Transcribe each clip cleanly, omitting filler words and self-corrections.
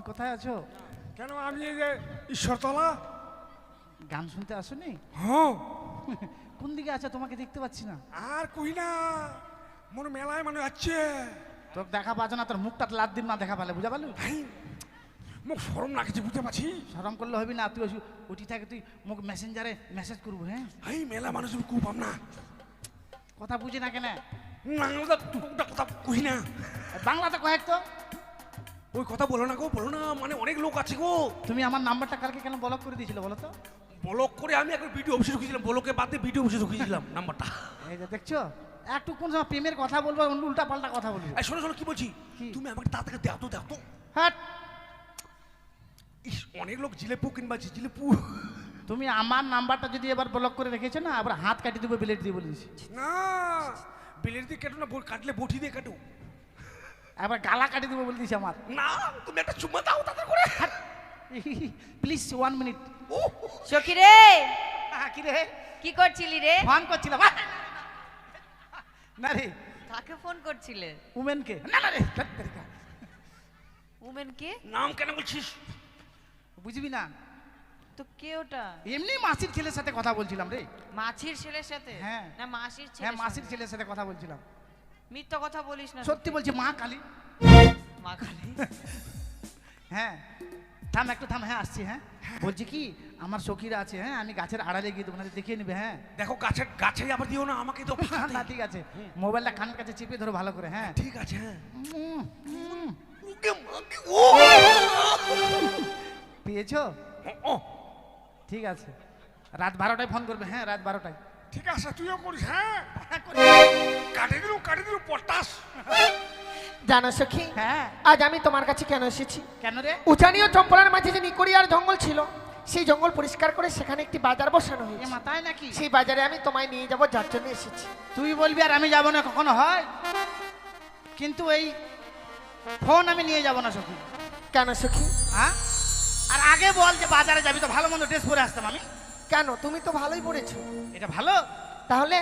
তুমি কোথায় আছো? কেন আমি এই যে ঈশ্বরতলা। গান শুনতে আসোনি? হ্যাঁ। কোন দিকে আছো? তোমাকে দেখতে পাচ্ছি না। আর কই না, মোর মেলায় মানে যাচ্ছে। তোর দেখা পাচ্ছ না, তোর মুখটা লাদ দিন না দেখা পালে, বুঝা পারলু? মুখ শরম লাগছে, বুঝতে পারছি। শরম করলে হবি না, তুই উঠি থাকে তুই মুখ মেসেঞ্জারে মেসেজ করবো। হ্যাঁ এই মেলা মানুষ খুব পাম না, কথা বুঝি না কেন? কথা কই না। বাংলাতে কয়েক তো। ওই কথা বলো না গো, বলো না, মানে অনেক লোক আছে গো। তুমি আমার নাম্বারটা কালকে কেন ব্লক করে দিয়েছিল বলো তো? ব্লক করে আমি একবার ভিডিও অফিসে ঢুকিয়েছিলাম, ব্লকে বাদ দিয়ে ভিডিও অফিসে ঢুকিয়েছিলাম নাম্বারটা। এই যে দেখছো, একটু কোন সময় প্রেমের কথা বলবো, উল্টা পাল্টা কথা বলবো। এই শোনো শোনো, কি বলছি, তুমি আমাকে তাড়াতাড়ি দাও তো, দাও তো। হ্যাঁ, অনেক লোক জিলেপু কিনবা, জিলেপু। তুমি আমার নাম্বারটা যদি এবার ব্লক করে রেখেছো না, আবার হাত কাটিয়ে দেবো বিলেট দিয়ে বলেছি। না, বিলেট দিয়ে কাটো না, কাটলে বটি দিয়ে কাটো। আবার গালা কাটিয়ে দেবো বলে দিয়েছি আমার। না, তুমি একটা চুম্মা দাও তাড়াতাড়ি করে। Please 1 minute. সখী রে, কি রে? কি করছিলি রে? ফোন করছিলাম। না রে, কাকে ফোন করছিলে? উমেনকে। না না রে, উমেন কে? নাম কেন বলছিস? বুঝবি না তো কে ওটা? এমনি মাসির ছেলের সাথে কথা বলছিলাম রে। মাছির ছেলের সাথে? হ্যাঁ। না মাসির ছেলে? হ্যাঁ, মাসির ছেলের সাথে কথা বলছিলাম। মিথ্যা কথা বলিস না। সত্যি বলছি, মা কালী। মা কালী? হ্যাঁ, থাম একটু থাম। হ্যাঁ আসছি। হ্যাঁ বলছি কি, আমার সখীরা আছে। হ্যাঁ, আমি গাছের আড়ালে গিয়ে দেবো, দেখিয়ে নিবে। হ্যাঁ দেখো, গাছে আবার দিও না আমাকে তো। না ঠিক আছে, মোবাইলটা কানের কাছে চিপে ধরো ভালো করে। হ্যাঁ ঠিক আছে। হ্যাঁ, পেয়েছো? ঠিক আছে, রাত 12টায় ফোন করবে। হ্যাঁ, রাত 12টায়। ঠিক আছে, তুইও করিস। হ্যাঁ, কাটে দিল পটাশ। জানো সখী, হ্যাঁ আজ আমি তোমার কাছে কেন এসেছি? কেন রে? উজানি ও চম্পলার মাঝে যে নিকড়িয়ার জঙ্গল ছিল, সেই জঙ্গল পরিষ্কার করে সেখানে একটি বাজার বসানো এ হয়েছে। মাথায় নাকি? সেই বাজারে আমি তোমায় নিয়ে যাব, যার জন্য এসেছি। তুই বলবি আর আমি যাবো না, কখনো হয়? কিন্তু এই ফোন আমি নিয়ে যাবো না সখী। কেন সখী? হ্যাঁ, আর আগে বল যে বাজারে যাবি তো ভালো মন্দ ড্রেস পরে আসতাম আমি। কেন, তুমি তো ভালোই পড়েছো। এটা ভালো? তাহলে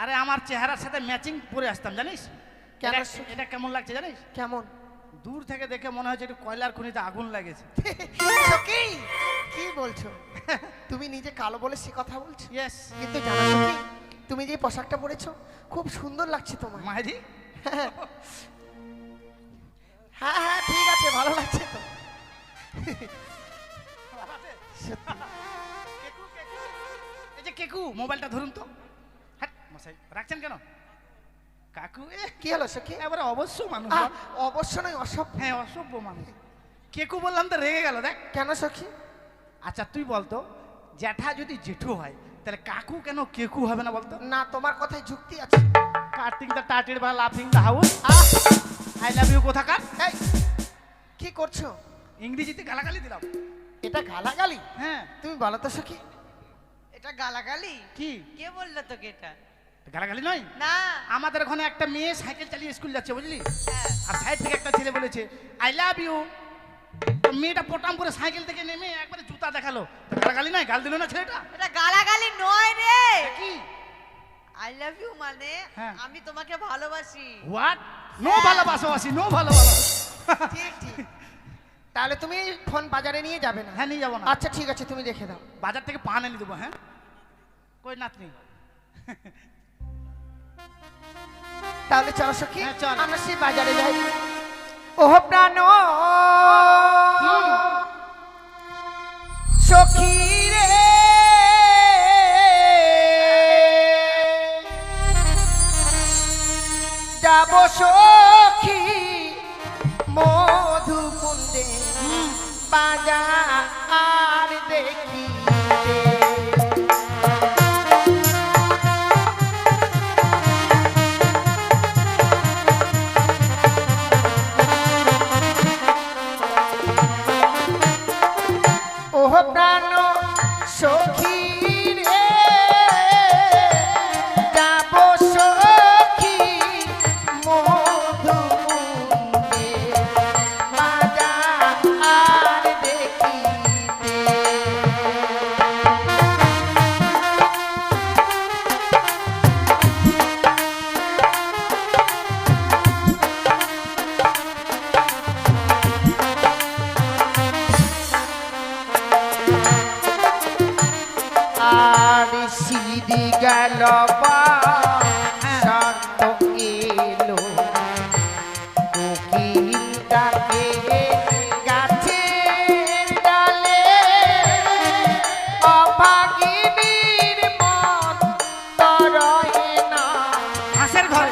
আরে আমার চেহারার সাথে ম্যাচিং পরে আসতাম, জানিস? কেন? এটা কেমন লাগছে জানিস? কেমন? দূর থেকে দেখে মনে হচ্ছে একটু কয়লার খনিতে আগুন লাগেছে। সখী, কি বলছো? তুমি নিজে কালো বলে সে কথা বলছো? ইয়েস। কিন্তু জানো সখী, তুমি যে পোশাকটা পরেছো খুব সুন্দর লাগছে তোমার। মাহিদি, হ্যাঁ হ্যাঁ ঠিক আছে, ভালো লাগছে তো। সত্যি। এই যে কেকু, মোবাইলটা ধরুন তো। হ্যাঁ মশাই, রাখছেন কেন? কাকু কি হলো সখী? এবারে অবশ্য মানুষ। অবশ্য নয়, অসভ্য। হ্যাঁ, অসভ্য মানুষ। কেকু বললাম তো রেগে গেল, দেখ। কেন সখী? আচ্ছা তুই বলতো, জ্যাঠা যদি জেঠু হয় তাহলে কাকু কেন কেকু হবে না বলতো? না, তোমার কথায় যুক্তি আছে। কাটিং দ্য টার্টেল বা লাফিং the house. I love you কোথাকার। এই, কি করছো? ইংরেজিতে গালাগালি দিলাম। এটা গালাগালি? হ্যাঁ। তুমি বলো তো সখী। এটা গালাগালি? কি কে বললো তোকে এটা? গালাগালি নয়? না। আমাদের ওখানে একটা মেয়ে সাইকেল চালিয়ে স্কুল যাচ্ছে, বুঝলি? হ্যাঁ। আর সাইড থেকে একটা ছেলে বলেছে আই লাভ ইউ। মেয়েটা পটাম করে সাইকেল থেকে নেমে একবারে জুতা দেখালো। তো গালাগালি নয়? গাল দিল না ছেলেটা? এটা গালাগালি নয় রে। কি? আই লাভ ইউ মানে হ্যাঁ। আমি তোমাকে ভালোবাসি। হোয়াট? নো ভালোবাসি, নো ভালোবাসি। ঠিক ঠিক। তাহলে তুমি ফোন বাজারে নিয়ে যাবে না? হ্যাঁ, নিয়ে যাবো না। আচ্ছা ঠিক আছে, তুমি রেখে দাও। বাজার থেকে পান এনে দেবো। হ্যাঁ, কই নাতনি? তাহলে চলো সখী, হ্যাঁ, চল। আমরা সেই বাজারে যাই। ওহ প্রাণ সখী রে, যাব সখী মধুকুন্দে বাজার দেখি। ওহ প্রাণ সখী রে, যাব সখী মধুকুন্দে বাজার দেখিতে। সিদি গেল শান্ত এলো কোকিল ডাকে গাছের ডালে অভাগিনীর মন তরয়ে না হাঁসের ঘরে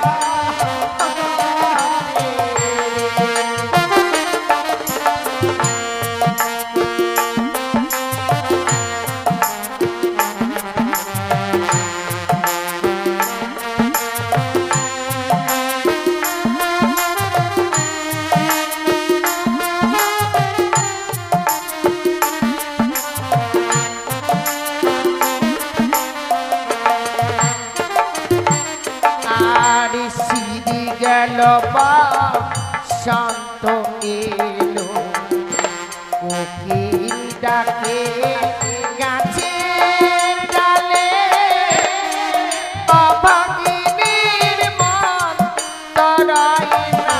আর সিদি গেল শান্ত এলো কোকিল ডাকে গাছের ডালে অভাগিনীর মন তরায় না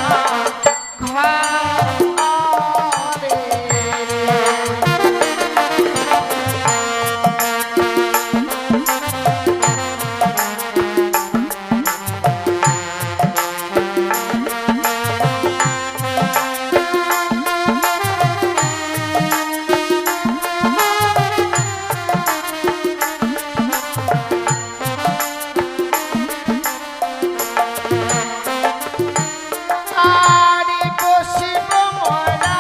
ঘরে আরে বসিব মোরা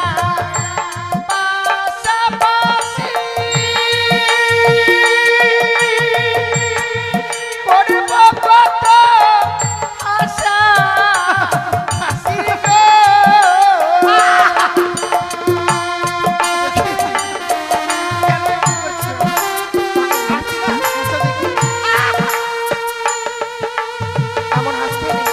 পাশাপাশি করব কত আশা হাসি গো এমন হাসতে নেই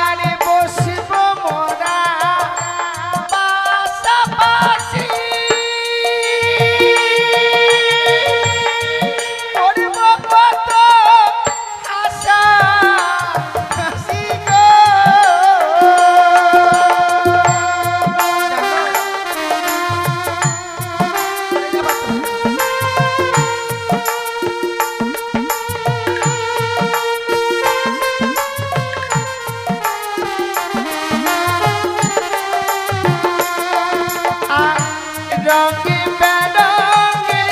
আরে বসিব মোরা পাশাপাশি করব কত আশা হাসি গো রঙে বেরঙের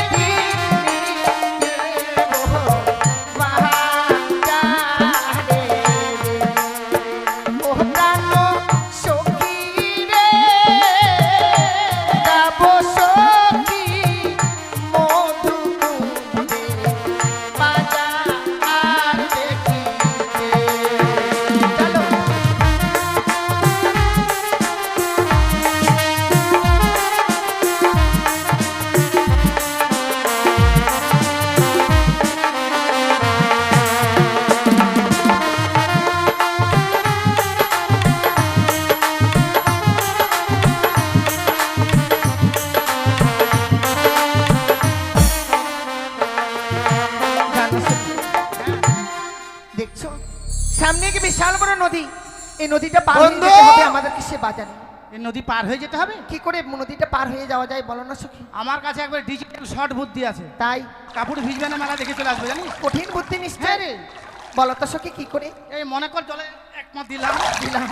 বাহারে ও প্রাণ সখী রে গাব সখী মধু কুঞ্জে মাজা আর দেখিতে চলো জানো সখী, দেখছো সামনে কি বিশাল বড় নদী এই নদীটা পার হয়ে বন্ধু! যেতে হবে আমাদেরকে সে বাজারে এই নদী পার হয়ে যেতে হবে। কি করে নদীটা পার হয়ে যাওয়া যায় বলো না সখী আমার কাছে একবার ডিজিটাল শর্ট বুদ্ধি আছে। তাই কাপড় ভিজবে না মেলা দেখে চলে আসবে জানিস। কঠিন বুদ্ধি হ্যাঁ নিশ্চয় রে। বলো তো সখী কি করে এই মনে কর জলে এক পা দিলাম দিলাম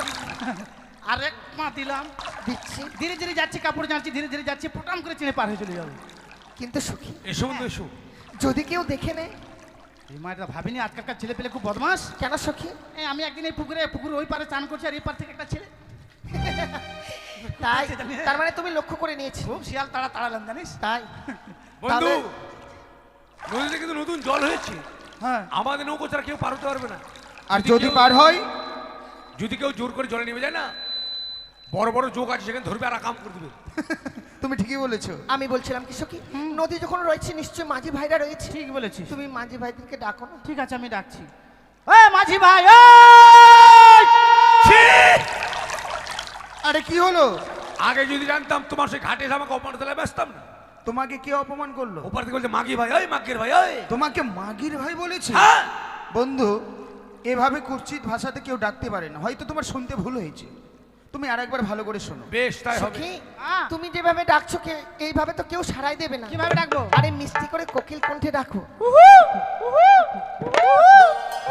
আর এক পা দিলাম, দিচ্ছি ধীরে ধীরে যাচ্ছি, কাপড় যাচ্ছি, ধীরে ধীরে যাচ্ছি, পোটাম করে চিনে পার হয়ে চলে যাবে। কিন্তু সখী এসো বন্ধু এসো। যদি কেউ দেখে নেয় এই মায়েরা ভাবিনি আজকালকার ছেলে পেলে খুব বদমাস। কেন সখী এই আমি একদিন এই পুকুর ওই পারে চান করছি আর এই পার থেকে একটা ছেলে তাই জানি। তার মানে তুমি লক্ষ্য করে নিয়েছি খুব শিয়াল তাড়ালাম জানিস। তাই বন্ধু তাহলে- নদীতে কিন্তু নতুন জল হয়েছে, হ্যাঁ আমাদের নৌকো ছাড়া কেউ পার হতে পারবে না। আর যদি পার হয় যদি কেউ জোর করে জলে নেমে যায় না, বড় বড় যোগ আছে সেখানে ধরবে আর কাম করে দেবে। তুমি ঠিকই বলেছো। আমি বলছিলাম কি সখী নদী যখন রয়েছে নিশ্চয়ই মাঝি ভাইরা রয়েছে ঠিক বলেছিস। তুমি মাঝি ভাইদেরকে ডাকো না ঠিক আছে আমি ডাকছি। এই মাঝি ভাই ওই! আরে কি হলো? আগে যদি জানতাম তোমার সেই ঘাটে এসে আমাকে অপমান তাহলে ব্যস্তাম না। তোমাকে কে অপমান করলো? ওপার থেকে বলছে মাগি ভাই, ওই মাগির ভাই, ওই তোমাকে মাগির ভাই বলেছে? হ্যাঁ। বন্ধু, এভাবে কুৎসিত ভাষাতে কেউ ডাকতে পারে না, হয়তো তোমার শুনতে ভুল হয়েছে। তুমি আর একবার ভালো করে শোনো। বেশ তাই হবে। সখী হ্যাঁ। তুমি যেভাবে ডাকছো কে এইভাবে তো কেউ সারাই দেবে না। কিভাবে ডাকবো? আরে মিষ্টি করে কোকিল কণ্ঠে ডাকো।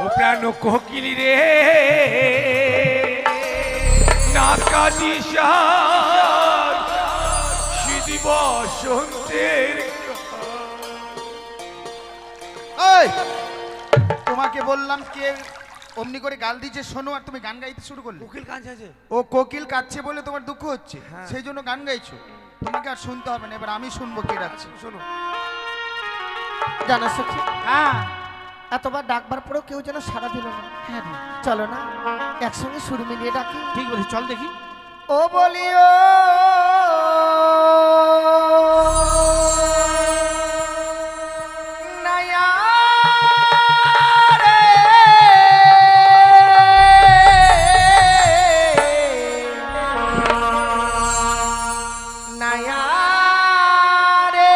ও প্রাণ কোকিলি রে নাকাদিশা সিদি বসন্তের এই তোমাকে বললাম কে অমনি করে গাল দিচ্ছে শোনো, আর তুমি গান গাইতে শুরু করলে। কোকিল কাঁদছে আছে। ও কোকিল কাঁদছে বলে তোমার দুঃখ হচ্ছে, হ্যাঁ। সেই জন্য গান গাইছো। তোমাকে আর শুনতে হবে না, এবার আমি শুনবো কে ডাকছে। শোনো জানো সখী হ্যাঁ এতবার ডাকবার পরেও কেউ যেন সারা দিল না। হ্যাঁ রে, চলো না একসঙ্গে সুর মিলিয়ে ডাকি। ঠিক বলিস, চল দেখি। ও বলিও নয়া রে নয়া রে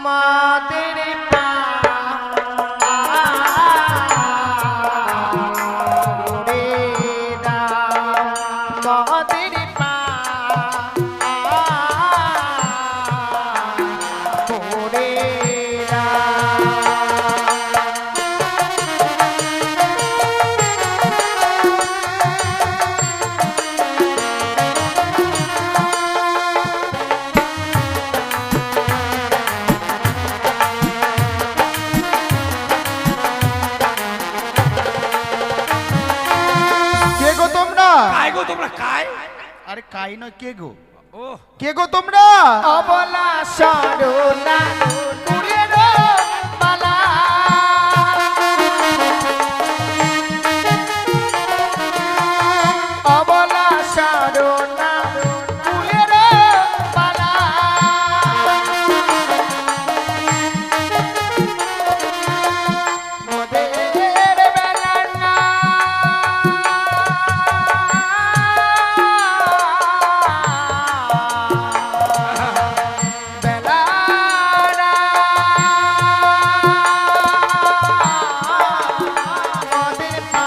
মাদের পা কে গো তোমরা? কায় গো তোমরা কায়? আরে কাই নয়, কে গো? ও কে গো তোমরা? অবলা সরুনা নূরের মালা অবলা সরুনা নূরের মালা মোদের বেলানা বেলানা মোদের পা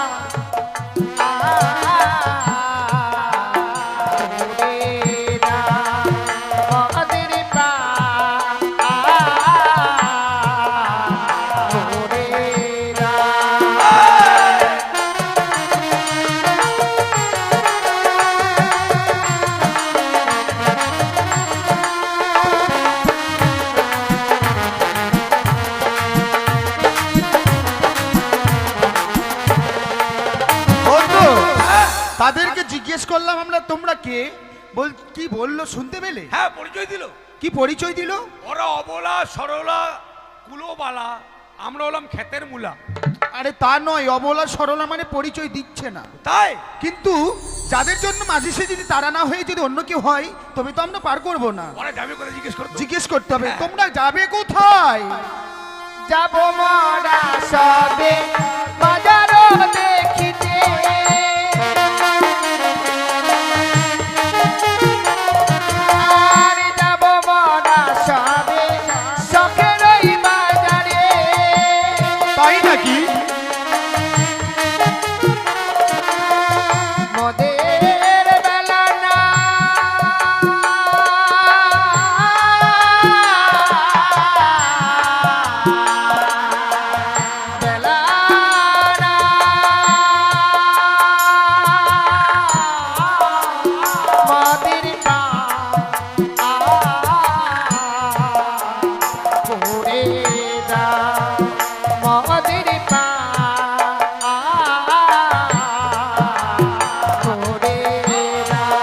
বন্ধু, তাদেরকে জিজ্ঞেস করলাম আমরা তোমরা কে, বল কি বললো শুনতে পেলে? হ্যাঁ পরিচয় দিল। কি পরিচয় দিল? ওরা অবলা সরলা কুলোবালা, আমরা হলাম ক্ষেতের মূলা। আরে তা নয়, অবলা সরলা মানে পরিচয় দিচ্ছে না। তাই কিন্তু যাদের জন্য মাঝে সে যদি তারা না হয়ে যদি অন্য কেউ হয়, তবে তো আমরা পার করবো না। ওরা যাবে করে জিজ্ঞেস করতো। জিজ্ঞেস করতে হবে তোমরা যাবে কোথায়। যাব মরা সবে বাজার দেখিতে আর যাব মরা সবে শখের ওই বাজারে তাই নাকি? মোদের বেলানা বেলানা মোদের পা করে দাও মোদের পা করে দাও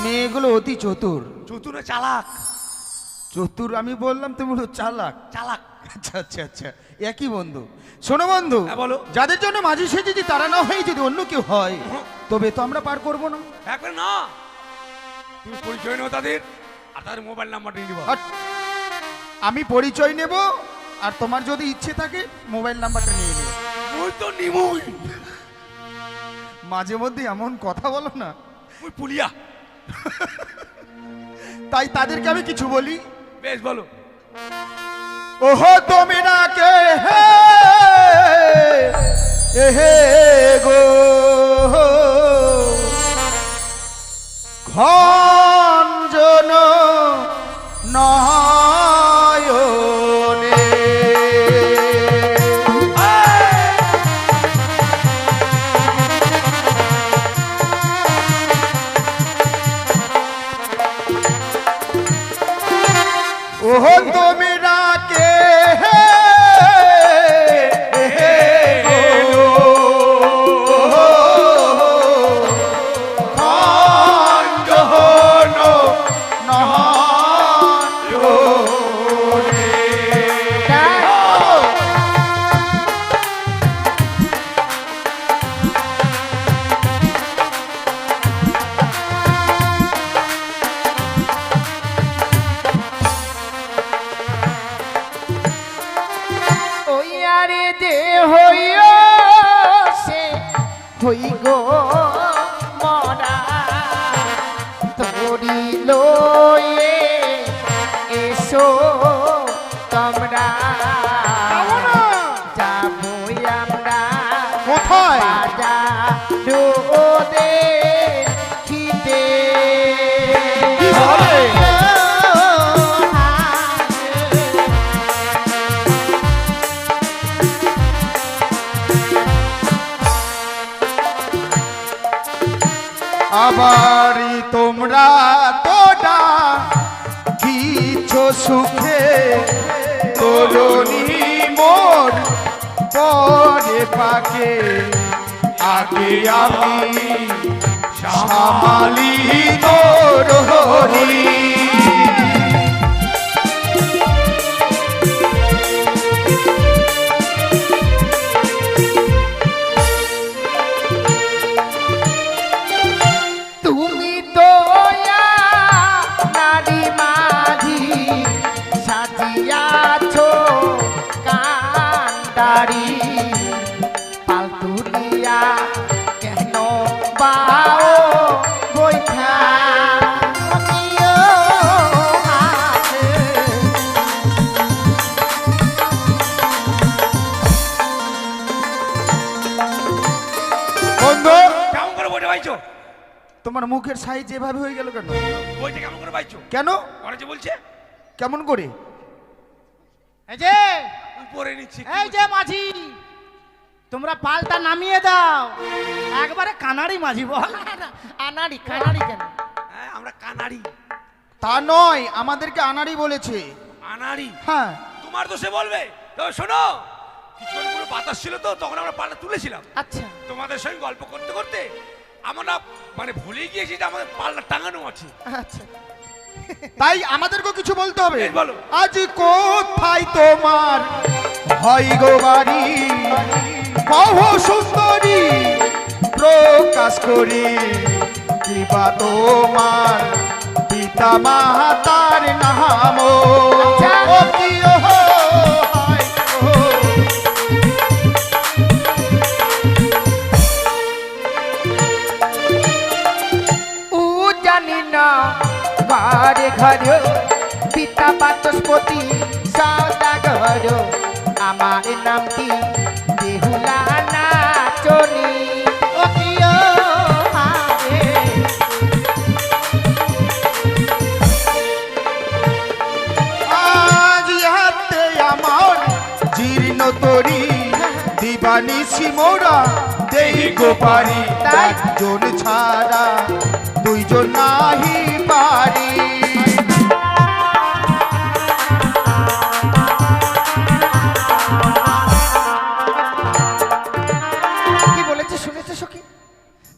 মেয়েগুলো অতি চতুর। চতুরে চালাক। চতুর আমি বললাম, তুমি বলো চালাক। চালাক। আচ্ছা আচ্ছা আচ্ছা, একই বন্ধু। শোনো বন্ধু, হ্যাঁ, বলো। যাদের জন্য মাঝে সে যদি তারা না হয়ে যদি অন্য কেউ হয়, তবে তো আমরা পার করবো না। একবার না তুমি পরিচয় নাও তাদের, আর তাদের মোবাইল নাম্বারটা নিয়ে নিবা। হট। আমি পরিচয় নেব, আর তোমার যদি ইচ্ছে থাকে মোবাইল নাম্বারটা নিয়ে নিও। ওই তো নিমুই মাঝে মধ্যে এমন কথা বলো না, ওই পুলিয়া। তাই তাদেরকে আমি কিছু বলি। বেশ বলো। ওহো তোমরা কে হে গো খঞ্জন নয়নে ওহো তোমরা কে ওই আরে যে হইও সে হই গো মরা তোরি লয়ে এসো তোমরা যাবো আমরা কোথায়? বাজার রোদে খিদে কি বলে? আবারই তোমরা তোটা কিছু সুখে তরুণী মোর পরে পাকে আগে আমি সামালি তরুণী তুমি তো নারী মাঝি সাজিয়াছো কান্দারি পালতুলিয়া কেন বাও বৈঠা আমিও হাতে বন্ধু কেমন করে বইটা পাইছো? তোমার মুখের সাইজ এভাবে হয়ে গেল কেন? বইটা কেমন করে পাইছো? কেন? ওরা যে বলছে কেমন করে? এই যে উপরে নিচ্ছি। এই যে মাঝি, তোমরা পালটা নামিয়ে দাও। একবারে কানাড়ি মাঝি বল। আনাড়ি কানাড়ি কেন? হ্যাঁ, আমরা কানাড়ি। তা নয়, আমাদেরকে আনাড়ি বলেছে। আনাড়ি? হ্যাঁ, তোমার তো সে বলবে। তো শোনো, কিছুক্ষণ পুরো বাতাস ছিল তো, তখন আমরা পালটা তুলেছিলাম। আচ্ছা তোমাদের সঙ্গে গল্প করতে করতে আমরা মানে ভুলে গিয়েছি যে আমাদের পাল্লা টাঙানো আছে। আচ্ছা তাই আমাদেরকেও কিছু বলতে হবে। বেশ, বলো। আজ কোথায় তোমার হয় গো বাড়ি, কহ সুন্দরী প্রকাশ করি, কিবা তোমার পিতা মাতার নাম আচ্ছা। ও কি ও হায় ও। ও জানি না বারে ঘর পিতা বাচস্পতি সদাগর আমার নামটি বেহুলা নাচনি ও কিও হারে আজ হাতে আমার জীর্ণ তরি দিবানিসি মোরা দেই গোপারি, তাই? একজন ছাড়া দুইজন নাহি পারি। কি বলেছে শুনেছে সখী?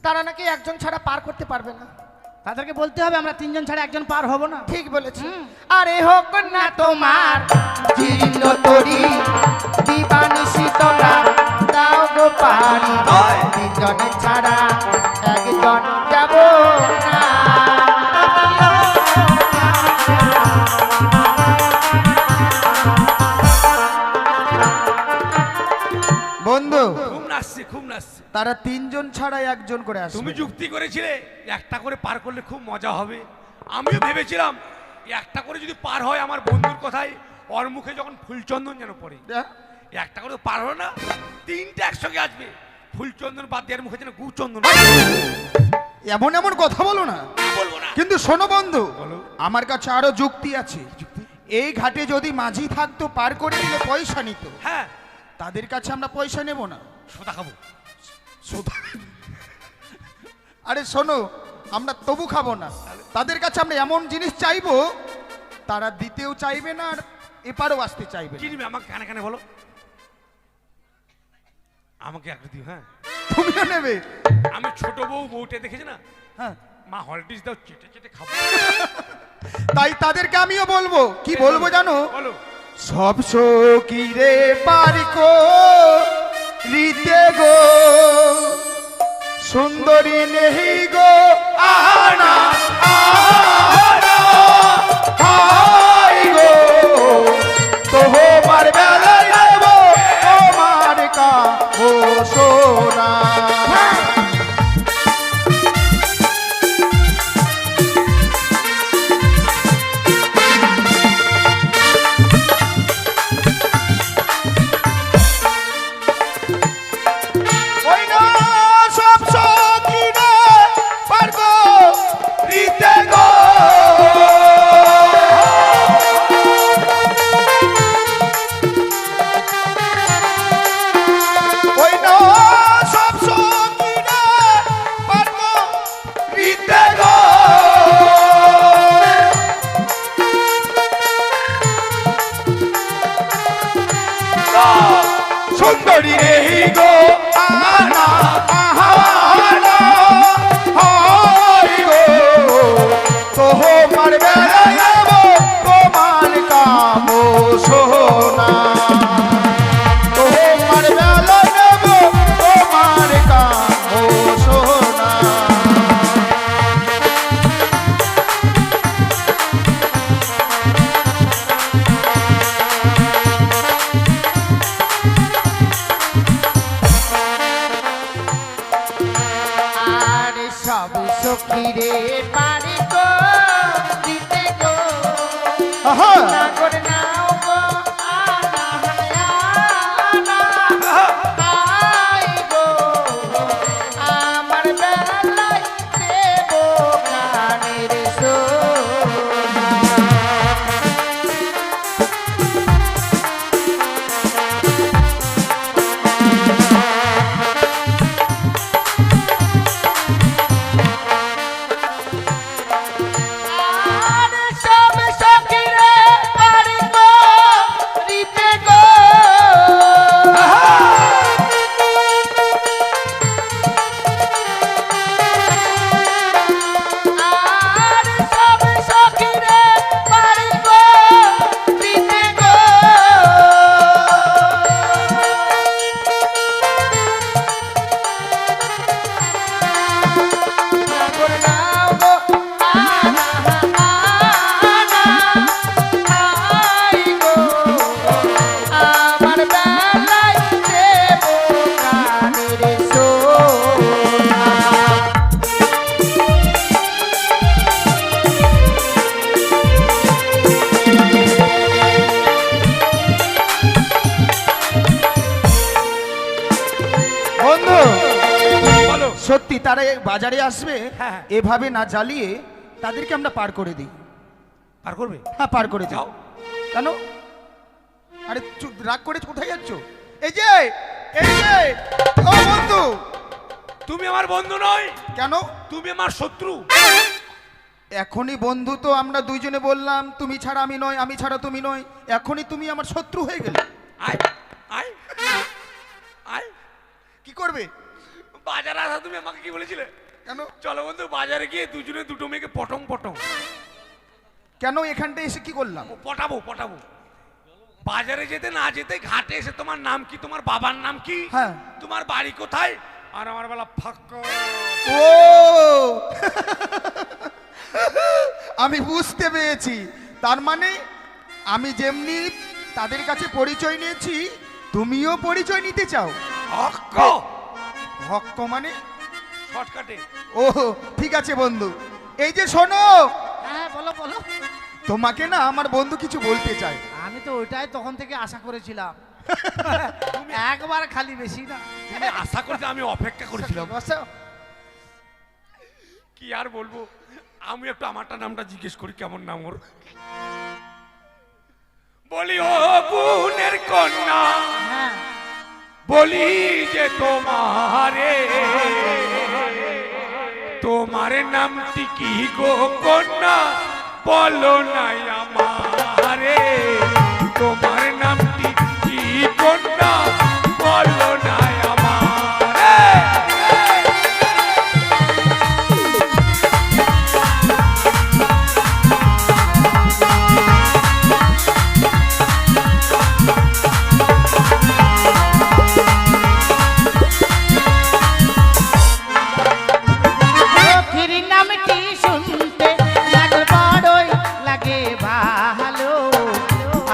তারা নাকি একজন ছাড়া পার করতে পারবে না। তাদেরকে বলতে হবে আমরা তিনজন ছাড়া একজন পার হব না। ঠিক বলেছি। আরে হোক না তোমার জীর্ণ তরি দিবানিসি তোমরা দাও গো পারি, ওই! তিনজন ছাড়া একজন যাব না। বন্ধু খুব নাচছে খুব নাচছে। তারা তিনজন ছাড়া একজন করে আসবে। তুমি যুক্তি করেছিলে একটা করে পার করলে খুব মজা হবে। আমিও ভেবেছিলাম একটা করে যদি পার হয় আমার বন্ধুর কথায় ওর মুখে যখন ফুলচন্দন যেন পড়ে। একটা করে তো পার হলো না, তিনটে একসঙ্গে আসবে, ফুলচন্দন বাদ দিয়ে মুখে যেন গুচন্দন। এমন এমন কথা বলো না, বলবো না। কিন্তু শোনো বন্ধু, বলো। আমার কাছে আরো যুক্তি আছে। এই ঘাটে যদি মাঝি থাকতো পার করে দিলে পয়সা নিত, হ্যাঁ, তাদের কাছে আমরা পয়সা নেব না। সোদা খাবো। আরে শোনো, আমরা তবু খাবো না, তাদের কাছে আমরা এমন জিনিস চাইবো তারা দিতেও চাইবে না আর এপারও আসতে চাইবে না। কিনবে আমাকে কানে কানে বলো, আমাকে একটা দিও। হ্যাঁ, তুমিও নেবে? আমি ছোট বউটা দেখেছি না, হ্যাঁ, মা হলটিস দাও, চেটে চেটে খাবো। তাই তাদেরকে আমিও বলবো। কি বলবো জানো? বলো। সব সখী রে পারিকো রিতে গো, সুন্দরী নেহি গো আনা আনা হাই গো, তোমার বেলায় দেব তোমার কা ও সোনা। ওই না সব সখী রে পারগো রিতে গো, ওই না সব সখী রে পারগো রিতে গো, সুন্দরী রে গো আনা আহানা হাই গো, তোমার বেলায় দেব তোমার কাম সোনা, তোমার বেলায় দেব তোমার কাম সোনা। আর সব সখী রে পারি গো দিতে গো, আহা, নাগর নাও গো আনা আনা হাই গো, আমার বেলায় দেব কানের সোনা। আর সব সখী রে পারি গো রিতে গো, আর সব সখী রে পারি গো রিতে গো, নাগর নাও গো আনা আনা হাই গো, আমার বেলায় দেব কানের সোনা। বন্ধু বলো। সত্যি তারা এই বাজারে আসবে, হ্যাঁ। এভাবে না জ্বালিয়ে তাদেরকে আমরা পার করে দিই। পার করবে? হ্যাঁ, পার করে দিই। যাও। কেন? আরে রাগ করে কোথায় যাচ্ছ? এই যে এই যে ও বন্ধু, তুমি আমার বন্ধু নয়, কেন? তুমি আমার শত্রু। এখনই বন্ধু তো আমরা দুইজনে বললাম, তুমি ছাড়া আমি নয়, আমি ছাড়া তুমি নয়, এখনই তুমি আমার শত্রু হয়ে গেলে। আয় আয় আয়, কি করবে? বাজারে আসা তুমি আমাকে কি বলেছিলে? কেন? চলো বন্ধু বাজারে গিয়ে দুজনে দুটো মেয়েকে পটং পটং। কেন এখানটা এসে কি করলাম? ও, পটাবো পটাবো। বাজারে যেতে না যেতে ঘাটে এসে তোমার নাম কি, তোমার বাবার নাম কি, হ্যাঁ। তোমার বাড়ি কোথায়, আর আমার বেলা ফাঁকা। ও আমি বুঝতে পেরেছি, তার মানে আমি যেমনি তাদের কাছে পরিচয় নিয়েছি তুমিও পরিচয় নিতে চাও। হক্ক হক্ক মানে? শর্টকাটে। ও ঠিক আছে বন্ধু। এই যে শোনো, হ্যাঁ বলো বলো। তোমাকে না আমার বন্ধু কিছু বলতে চায়। আমি তো ওইটাই তখন থেকে আশা করেছিলাম। একবার খালি, বেশি না। তুমি আশা করতে আমি অপেক্ষা করেছিলাম। বসো। কি আর বলবো, আমি একটু আমারটা নামটা জিজ্ঞেস করি, কেমন নাম ওর। বলি ও বোনের কন্যা, হ্যাঁ বলি যে তোমারে, তোমার নামটি কি গো কন্যা, বলো নাই আমারে, তোমার নামটি কি কন্যা, বলো নাই আমারে। সখীর নামটি শুনতে লাগে বড়ই লাগে ভালো,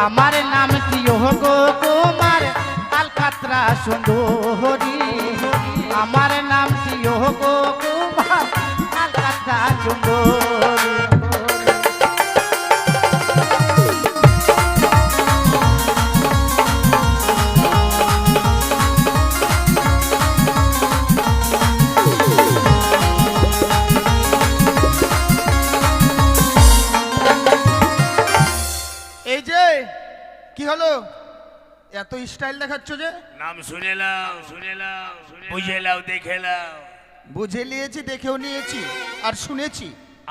আমার নামটি গো তোমার আলকাতরা সুন্দরী, আমার নামটি গো তোমার আলকাতরা সুন্দরী। এই যে কি হলো, এত স্টাইল দেখাচ্ছ যে? নাম শুনে লাও, বুঝে লাও, দেখে লাও। বুঝে নিয়েছি, দেখেও নিয়েছি, আর শুনেছি।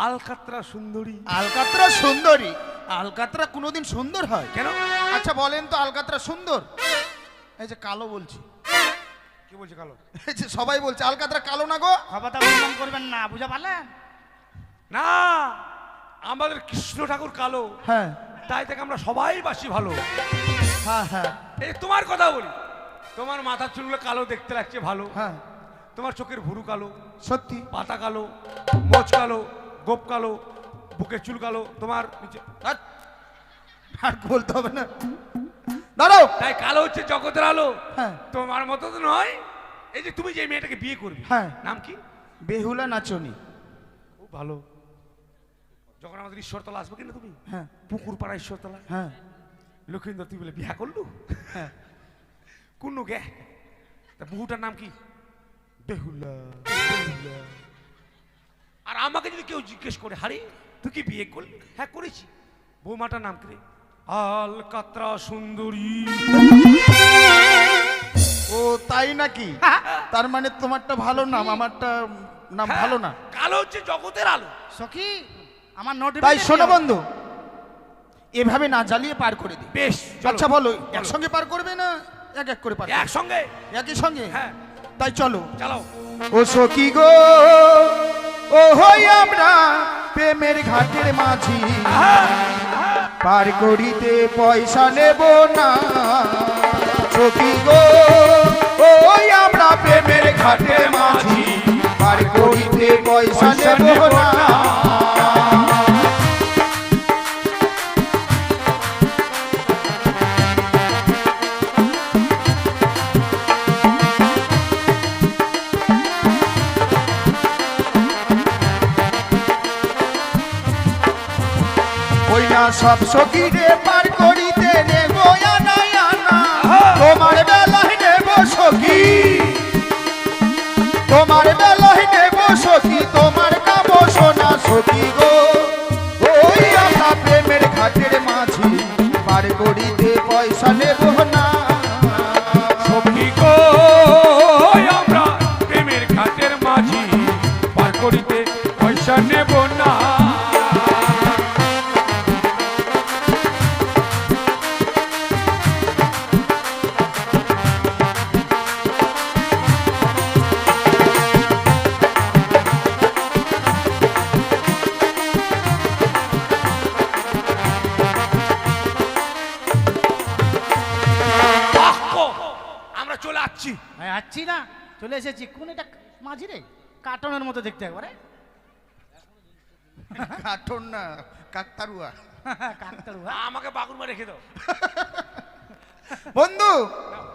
আলকাতরা সুন্দরী। আলকাতরা সুন্দরী? আলকাতরা কোনোদিন সুন্দর হয়? কেন? আচ্ছা বলেন তো, আলকাতরা সুন্দর? এই যে কালো বলছি। কি বলছে কালো? এই যে সবাই বলছে আলকাতরা কালো না গো। খবরটা অনুমান করবেন না, বুঝা পারলেন? না, আমাদের কৃষ্ণ ঠাকুর কালো, হ্যাঁ তাই থেকে আমরা সবাই বাসি ভালো। হ্যাঁ হ্যাঁ এই তোমার কথা বলি, তোমার মাথার চুলগুলো কালো দেখতে লাগছে ভালো, হ্যাঁ তোমার চোখের ভুরু কালো, সত্যি। পাতা কালো, মোচ কালো, গোপ কালো, বুকের চুল কালো, তোমার নিচে আর আর বলতে হবে না, দাঁড়াও। তাই কালো হচ্ছে জগতের আলো। হ্যাঁ তোমার মতো তো নয়। এই যে তুমি যে মেয়েটাকে বিয়ে করবে, হ্যাঁ। নাম কি? বেহুলা নাচনি। খুব ভালো। যখন আমাদের ঈশ্বরতলা আসবে কিনা তুমি, হ্যাঁ পুকুর পাড়া ঈশ্বরতলা, হ্যাঁ লক্ষিন্দর তুই বলে বিয়া করলু, হ্যাঁ কোন গে তা বহুটার নাম কি? বেহুলা। আর আমাকে যদি কেউ জিজ্ঞেস করে, হারি তুই কি বিয়ে করলি? হ্যাঁ করেছি। বৌমাটার নাম কি রে? আলকাতরা সুন্দরী। ও তাই নাকি? তার মানে তোমারটা ভালো নাম, আমারটা নাম হ্যাঁ, ভালো না। কালো হচ্ছে জগতের আলো। সখী আমার নোট। তাই শোনো বন্ধু, এভাবে না জ্বালিয়ে পার করে দিই। বেশ, আচ্ছা বলো, একসঙ্গে পার করবে না এক এক করে পার করবে? একসঙ্গে। একই সঙ্গে? হ্যাঁ তাই চলো। চালাও। ও সখী গো, ও হই আমরা প্রেমের ঘাটের মাঝি, পার করিতে পয়সা নেব না। সখী গো, ওই আমরা প্রেমের ঘাটের মাঝি, পার করিতে পয়সা নেব না। ওই না সব সখীরে পার করিতে নেব আনা আনা, তোমার বেলায় নেব সখী, তোমার বেলায় নেব সখী, তোমার নাম সোনা সখী গো। ওই আমরা প্রেমের ঘাটের মাঝি, পার করিতে পয়সা নেব না। সখী গো, আমরা প্রেমের ঘাটের মাঝি, পার করিতে পয়সা নেব না। আমরা চলে আসছি। আচ্ছি না, চলে এসেছি। কোন এটা মাঝি রে, কার্টনের মতো দেখতে একবারে। কার্টুন না, কাকতারুয়া। কাকতাড়ুয়া। আমাকে বাগুরমা রেখে দাও। বন্ধু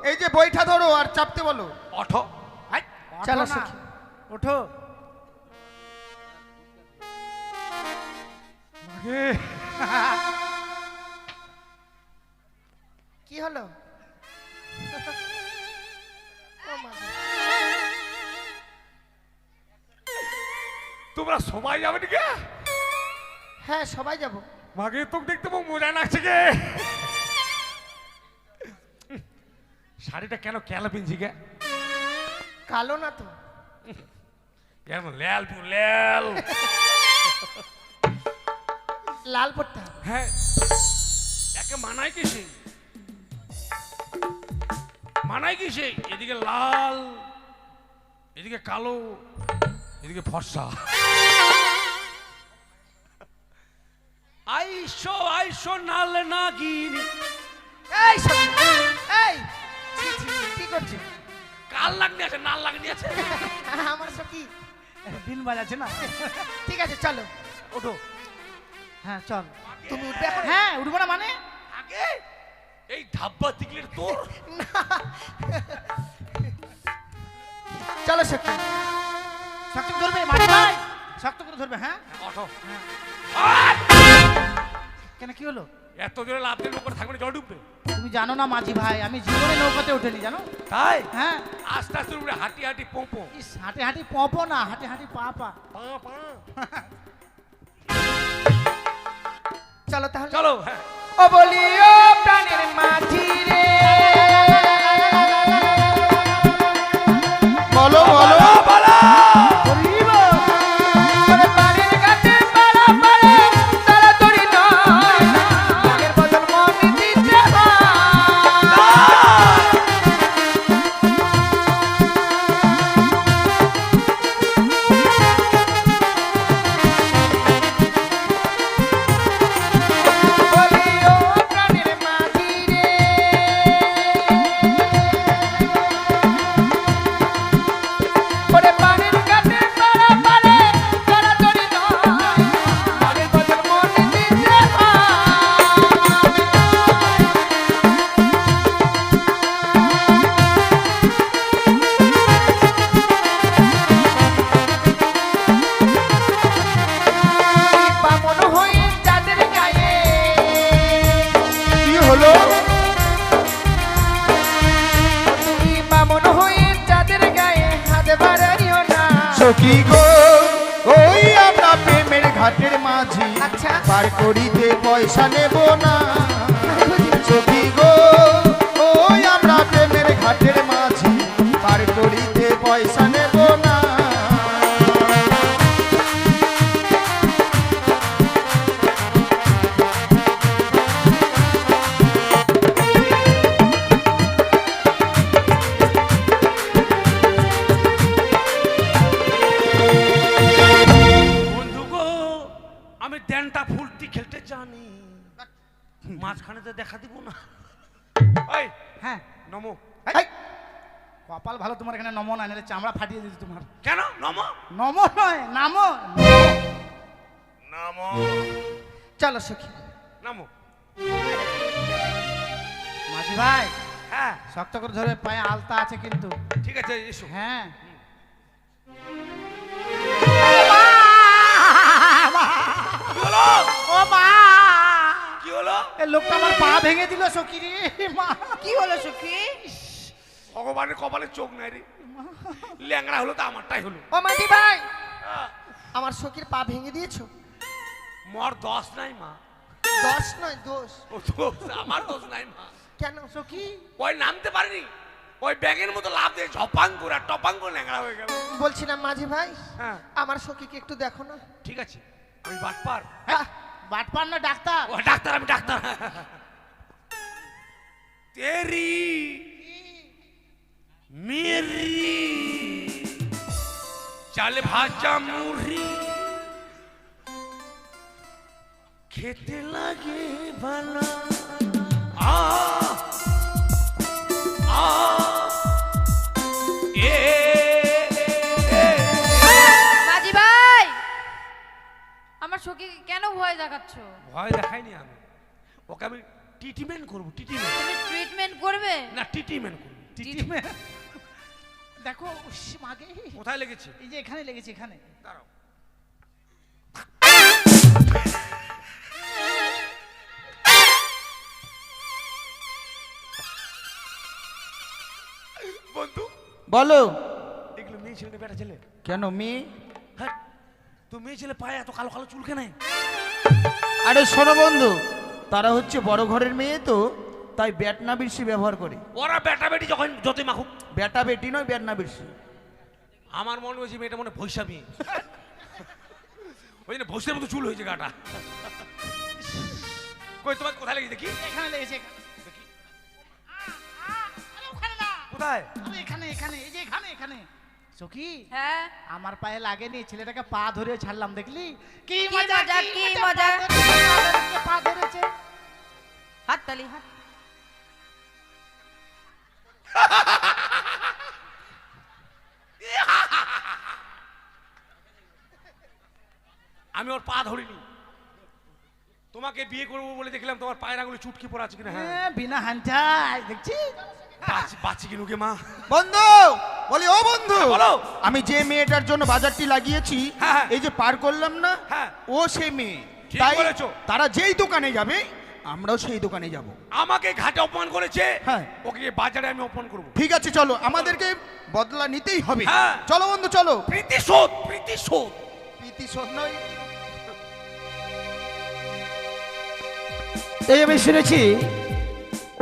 এই যে বইটা ধরো আর চাপতে বলো। ওঠো। হাই, চলো ওঠো না। সখী। ওঠো। মাগে কি হলো? ও মা গো। তোমরা সবাই যাবে নাকি? হ্যাঁ সবাই যাব। মাগে তোকে দেখতে বহু মজা লাগছে গে। শাড়িটা কেন কেলা পিনছি গে? কালো না তো? কেন ল্যাল তুই ল্যাল? লাল পড়তে হবে। হ্যাঁ একে মানায় কি সে? মানায় কি সে? এদিকে লাল, এদিকে কালো, এদিকে ফর্সা। আইসো আইসো নাল নাগিনী। এই সখী, এই ছি, ছি, কি করছিস? কাল লাগনি আছে, নাল লাগনি আছে। আমার সখী। বিন বাজাচ্ছে না। ঠিক আছে চলো। ওঠো। হ্যাঁ চল। তুমি উঠবে এখন? হ্যাঁ উঠবো না মানে? আগে এই ধাব্বা তিকলের তোর। চলো সখী। শক্ত করে ধরবে মাঝি ভাই, শক্ত করে ধরবে। হ্যাঁ ওঠো। কেন কি হলো? এত জোরে লাভ দিয়ে উপরে থাকবে না, জল ডুববে। তুমি জানো না মাঝি ভাই, আমি জীবনে নৌকাতে উঠেনি জানো? তাই হ্যাঁ। আস্তে আস্তে উপরে হাঁটি হাঁটি পোঁপো। ইস, হাঁটি হাঁটি পপো না, হাঁটি হাঁটি পা পা। পা পা। চলো তাহলে। চলো। হ্যাঁ ও বলিও প্রাণের মাঝি রে। বলো বলো বলো। ওরে পানির ঘাটে পাড়া পাড়ে তাড়াতাড়ি নয়, মনের বদল মন দিতে হয়। বলিও প্রাণের মাঝি রে। ওরে পানির ঘাটে পাড়া পাড়ে তাড়াতাড়ি নয়, মনের বদল মন দিতে হয়। বামন হয়ে যাদের গায়ে, কি হলো? তুমি বামন হয়ে যাদের গায়ে হাত বাড়াইও না। সখী গো ওই আমরা প্রেমের ঘাটের মাঝি, আচ্ছা। পার করিতে পয়সা নেব না। সখী গো ওই আমরা প্রেমের ঘাটের মাঝি, পার করিতে পয়সা নেব না। বন্ধু গো আমি ড্যানটা ফুলটি খেলতে জানি, মাঝখানে তো দেখা দিব না। ওই হ্যাঁ নমো। এই, কপাল ভালো তোমার, এখানে নমো না, নাহলে চামড়া ফাটিয়ে দিত তোমার। কেন নমো? নমো নয়, নামো। নমো চলো সখী। নমো। মাঝি ভাই হ্যাঁ শক্ত করে ধরে, পায়ে আলতা আছে কিন্তু। ঠিক আছে এসো। হ্যাঁ কি হলো? ও মা, কি হলো? এ লোকটা আমার পা ভেঙে দিল সখী রে। মা কি হলো সখী? ভগবানের কপালে চোখ নাই রে, ল্যাংড়া হলো তো আমারটাই হলো। ও মাঝি ভাই, আহ, আমার সখীর পা ভেঙে দিয়েছো? মোর দোষ নাই মা। দোষ নয় দোষ। ও দোষ, আমার দোষ নাই মা। কেন সখী? ওই নামতে পারিনি, ওই ব্যাঙের মতো লাভ দিয়ে ঝপাং করে টপাং করে ল্যাংড়া হয়ে গেল। বলছিলাম মাঝি ভাই, হ্যাঁ আমার সখীকে একটু দেখো না। ঠিক আছে, আমি বাটপার। হ্যাঁ, বাটপার না ডাক্তার? ও ডাক্তার, আমি ডাক্তার। তেরি মেরি চালে ভাজা মুড়ি খেতে লাগে ভালো। আ আ এ মাঝি ভাই, আমার সখীকে কেন ভয় দেখাচ্ছ? ভয় দেখাইনি আমি, ওকে আমি ট্রিটমেন্ট করবো, ট্রিটমেন্ট তুমি ট্রিটমেন্ট করবে? না, ট্রিটমেন্ট করবো। দেখো উস, মাগে কোথায় লেগেছে? এই যে এখানে লেগেছে, এখানে। দাঁড়াও। বন্ধু, বলো। এগুলো মেয়ে ছেলে না বেটা ছেলে? কেন মেয়ে? হ্যাঁ, তো মেয়ে ছেলে পায়ে এত কালো কালো চুল কেন? আরে শোনো বন্ধু, তারা হচ্ছে বড় ঘরের মেয়ে, তো তাই ব্যাটনা বেশি ব্যবহার করে। ওরা বেটা বেটি যখন যতই মাখুক, বেটা বেটি নয়, ব্যাটনা বেশি। আমার মনে হয়েছে মেয়েটা মনে ভৈষা মেয়ে, ওই জন্য ভৈষের মতো চুল হয়েছে গাটা। কই তোমার কোথায় লেগেছে দেখি? এখানে লেগেছে, এখানে। দেখি আরে ওখানে না, কোথায়? আরে এখানে, এখানে, এই যে এখানে, এখানে। সখী, হ্যাঁ, আমার পায়ে লাগেনি, ছেলেটাকে পা ধরে ছাড়লাম, দেখলি? কি কি মজা, কি মজা। পা ধরেছে। হাত তালি, হাত। আমি ওর পা ধরিনি, তোমাকে বিয়ে করবো বলে দেখলাম তোমার পায়ের আঙুলে চুটকি পড়া আছে কিনা। হ্যাঁ, হ্যাঁ, বিনা হান্টাই দেখছি। বাঁচি কিনুকে মা। বন্ধু, বলি ও বন্ধু, বলো। আমি যে মেয়েটার জন্য বাজারটি লাগিয়েছি, হ্যাঁ। এই যে পার করলাম না, হ্যাঁ। ও সেই মেয়ে। ঠিক তাই বলেছো। তারা যেই দোকানে যাবে আমরাও সেই দোকানে যাব। আমাকে ঘাটে অপমান করেছে, হ্যাঁ। ওকে বাজারে আমি অপমান করবো। ঠিক আছে, চলো, আমাদেরকে বদলা নিতেই হবে। হ্যাঁ। চলো বন্ধু, চলো। প্রীতিশোধ, প্রীতিশোধ। প্রীতিশোধ নয়। এই আমি শুনেছি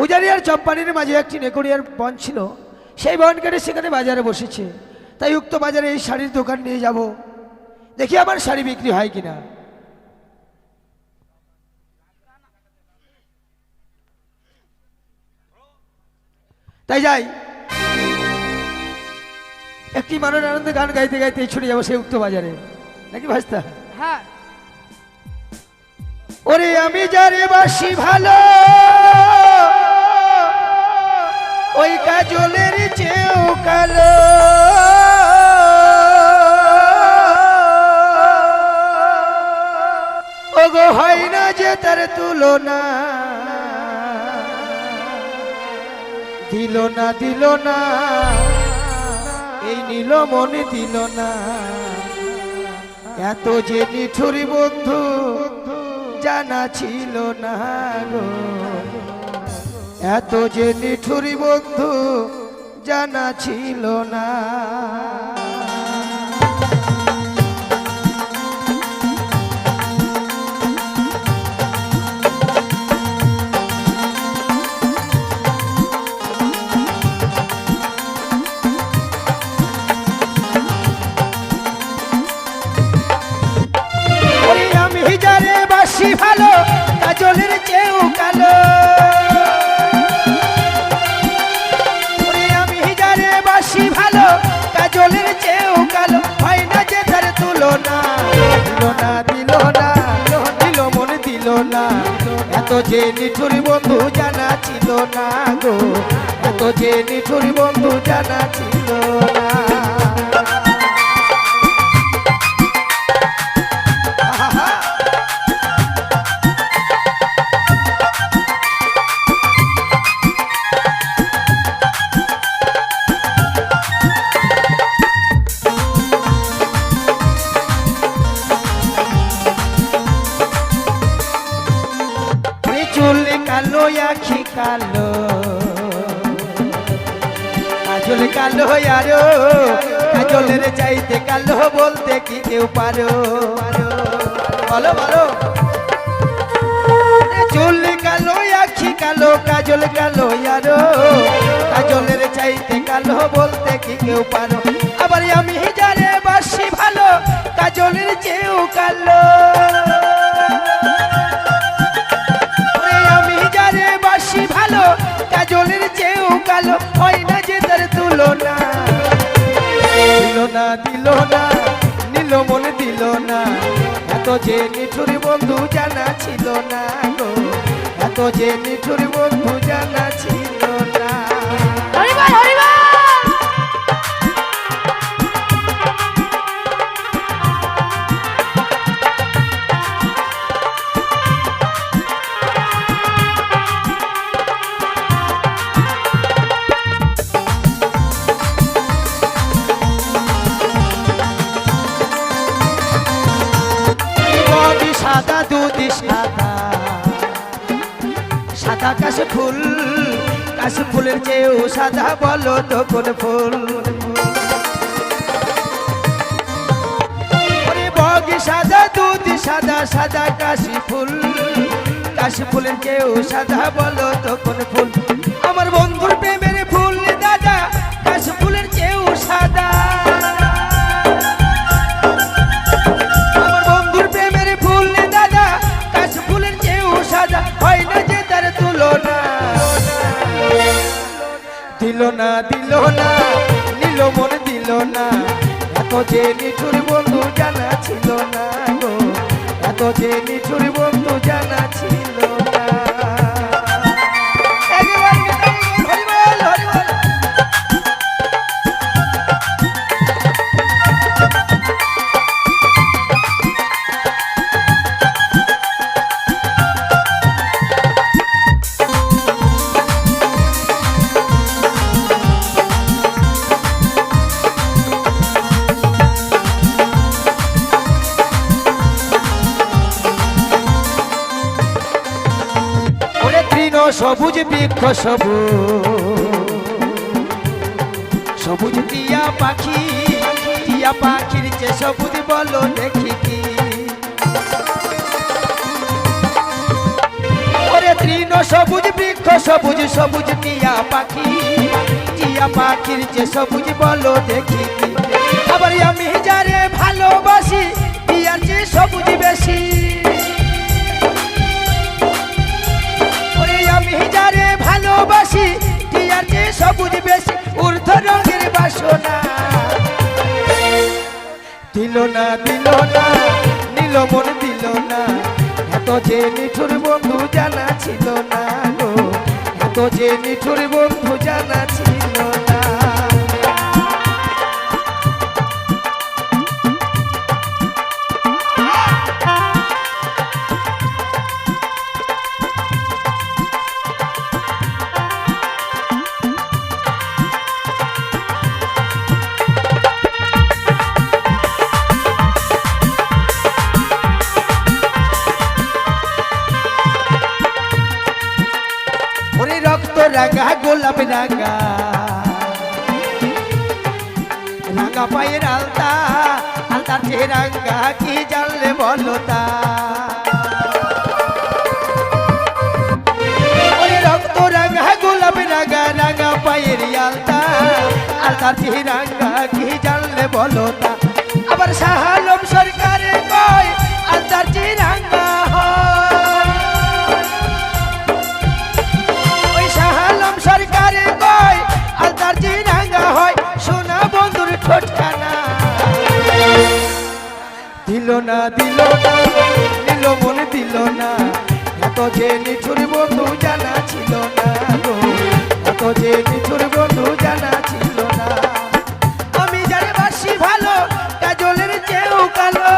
উজানি আর চম্পানির মাঝে একটি নেকড়িয়ার বন ছিল, সেই বন কেটে সেখানে বাজারে বসেছে। তাই উক্ত বাজারে এই শাড়ির দোকান নিয়ে যাব, দেখি আমার শাড়ি বিক্রি হয় কিনা। তাই যাই, একটি মানুষ আনন্দে গান গাইতে গাইতে ছুটে যাবো সেই উক্ত বাজারে, নাকি ভাস্তা? হ্যাঁ, ওরে আমি যারে বাসি ভালো, ওই কাজলের চেয়েও কালো, ওগো হয় না যে তার তুলনা, দিল না দিল না, এই নীল মনে দিল না, এত যে নিঠুরি বন্ধু জানা ছিল না গো, এত যে নিঠুরি বন্ধু জানা ছিল না। ওরে আমি যারে বাসি ভালো, কাজলের চেয়েও কালো, ওরে আমি যারে বাসি ভালো, কাজলের চেয়েও কালো, হয় না যে তার তুলনা, দিল না দিল না, দিল মনে দিল না, এত যে নিঠুরি বন্ধু জানা ছিল না গো, এত যে নিঠুরি বন্ধু জানা ছিল না। আহা, চুল কালো আখি কালো, কাজল কালো আরো, কাজলের চাইতে কালো বলতে কি কেউ পারো, বলো বলো। চুল কালো আখি কালো, কাজল কালো আরো, কাজলের চাইতে কালো বলতে কি কেউ পারো, আবার আমি যারে বাসি ভালো, কাজলের চেয়েও কালো, আমি যারে বাসি ভালো, কাজলের চেয়েও কালো, হয় না যে তার তুলনা, দিল না দিল না, নীল মনে দিল না, এত যে নিঠুরি বন্ধু জানা ছিল না গো, এত যে নিঠুরি বন্ধু জানা ছিল না। হরিবল, হরিবল। সাদা কাশ ফুলের চেয়েও সাদা বলো তো কোন ফুল ওরে বগি সাদা দুধ সাদা সাদা কাশি ফুলের চেয়েও সাদা বলো তো কোন ফুল আমার বন্ধুর প্রেমের ফুল দাদা কাশ ফুলের চেয়েও সাদা আমার বন্ধুর প্রেমের ফুল দাদা কাশ ফুলের চেয়েও সাদা হয় না যে তার তুলনা দিল না নিল মন দিল না এত যে নিঠুর বন্ধু জানা ছিল না গো এত যে নিঠুর বন্ধু জানা ছিল না একবার হরি বল হরি বল ওরে তৃণ সবুজ বৃক্ষ সবুজ টিয়া পাখির যে সবুজ বলো দেখি কি ওরে তৃণ সবুজ বৃক্ষ সবুজ টিয়া পাখির যে সবুজ বলো দেখি কি আবার আমি যারে ভালোবাসি টিয়ার যে সবুজ বেশি আমি যারে ভালোবাসি টিয়ার যে সবুজ বেশি ঊর্ধ্ব রঙের বাসনা দিল না নিল মন দিল না এত যে নিঠুর বন্ধু জানা ছিল না গো এত যে নিঠুর বন্ধু জানা ছিল না ওরে রক্ত রাঙা গোলাপ রাঙা পায়ের আলতা যে রাঙা কি জানলে বলো তা ওরে রক্ত রাঙা গোলাপ রাঙা পায়ের আলতা যে রাঙা কি জানলে বলো তা আবার শাহ আলম সরকারে কয় আলতা যে রাঙা সরকারে কয় আলতার যে রাঙা হয় সোনা বন্ধুর ঠোঁটখানা দিল না নিল মন দিল না এত যে নিঠুর বন্ধু জানা ছিল না গো এত যে নিঠুর বন্ধু জানা ছিল না আমি যারে বাসি ভালো কাজলের চেয়েও কালো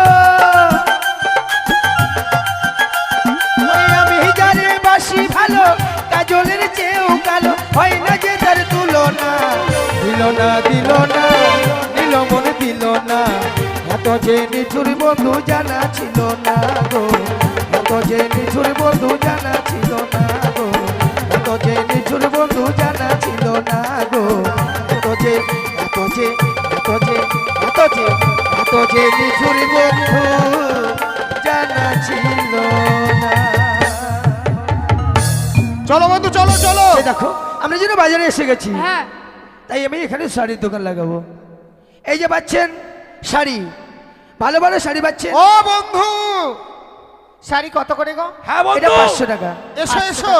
আমি যারে বাসি ভালো কাজলের চেয়েও কালো হয় না যে তার তুলনা দিল না নিল মন দিল না এত যে নিঠুর বন্ধু জানা ছিল না গো এত যে নিঠুর বন্ধু জানা ছিল না গো এত যে নিঠুর বন্ধু জানা ছিল না গো এত যে নিঠুর বন্ধু জানা ছিল না চলো বন্ধু চলো এই দেখো আমরা যেন বাজারে এসে গেছি হ্যাঁ তাই আমি এখানে শাড়ির দোকান লাগাবো এই যে পাচ্ছেন শাড়ি ভালো শাড়ি পাচ্ছেন ও বন্ধু শাড়ি কত করে গো? হ্যাঁ এটা বন্ধু 500 টাকা এসো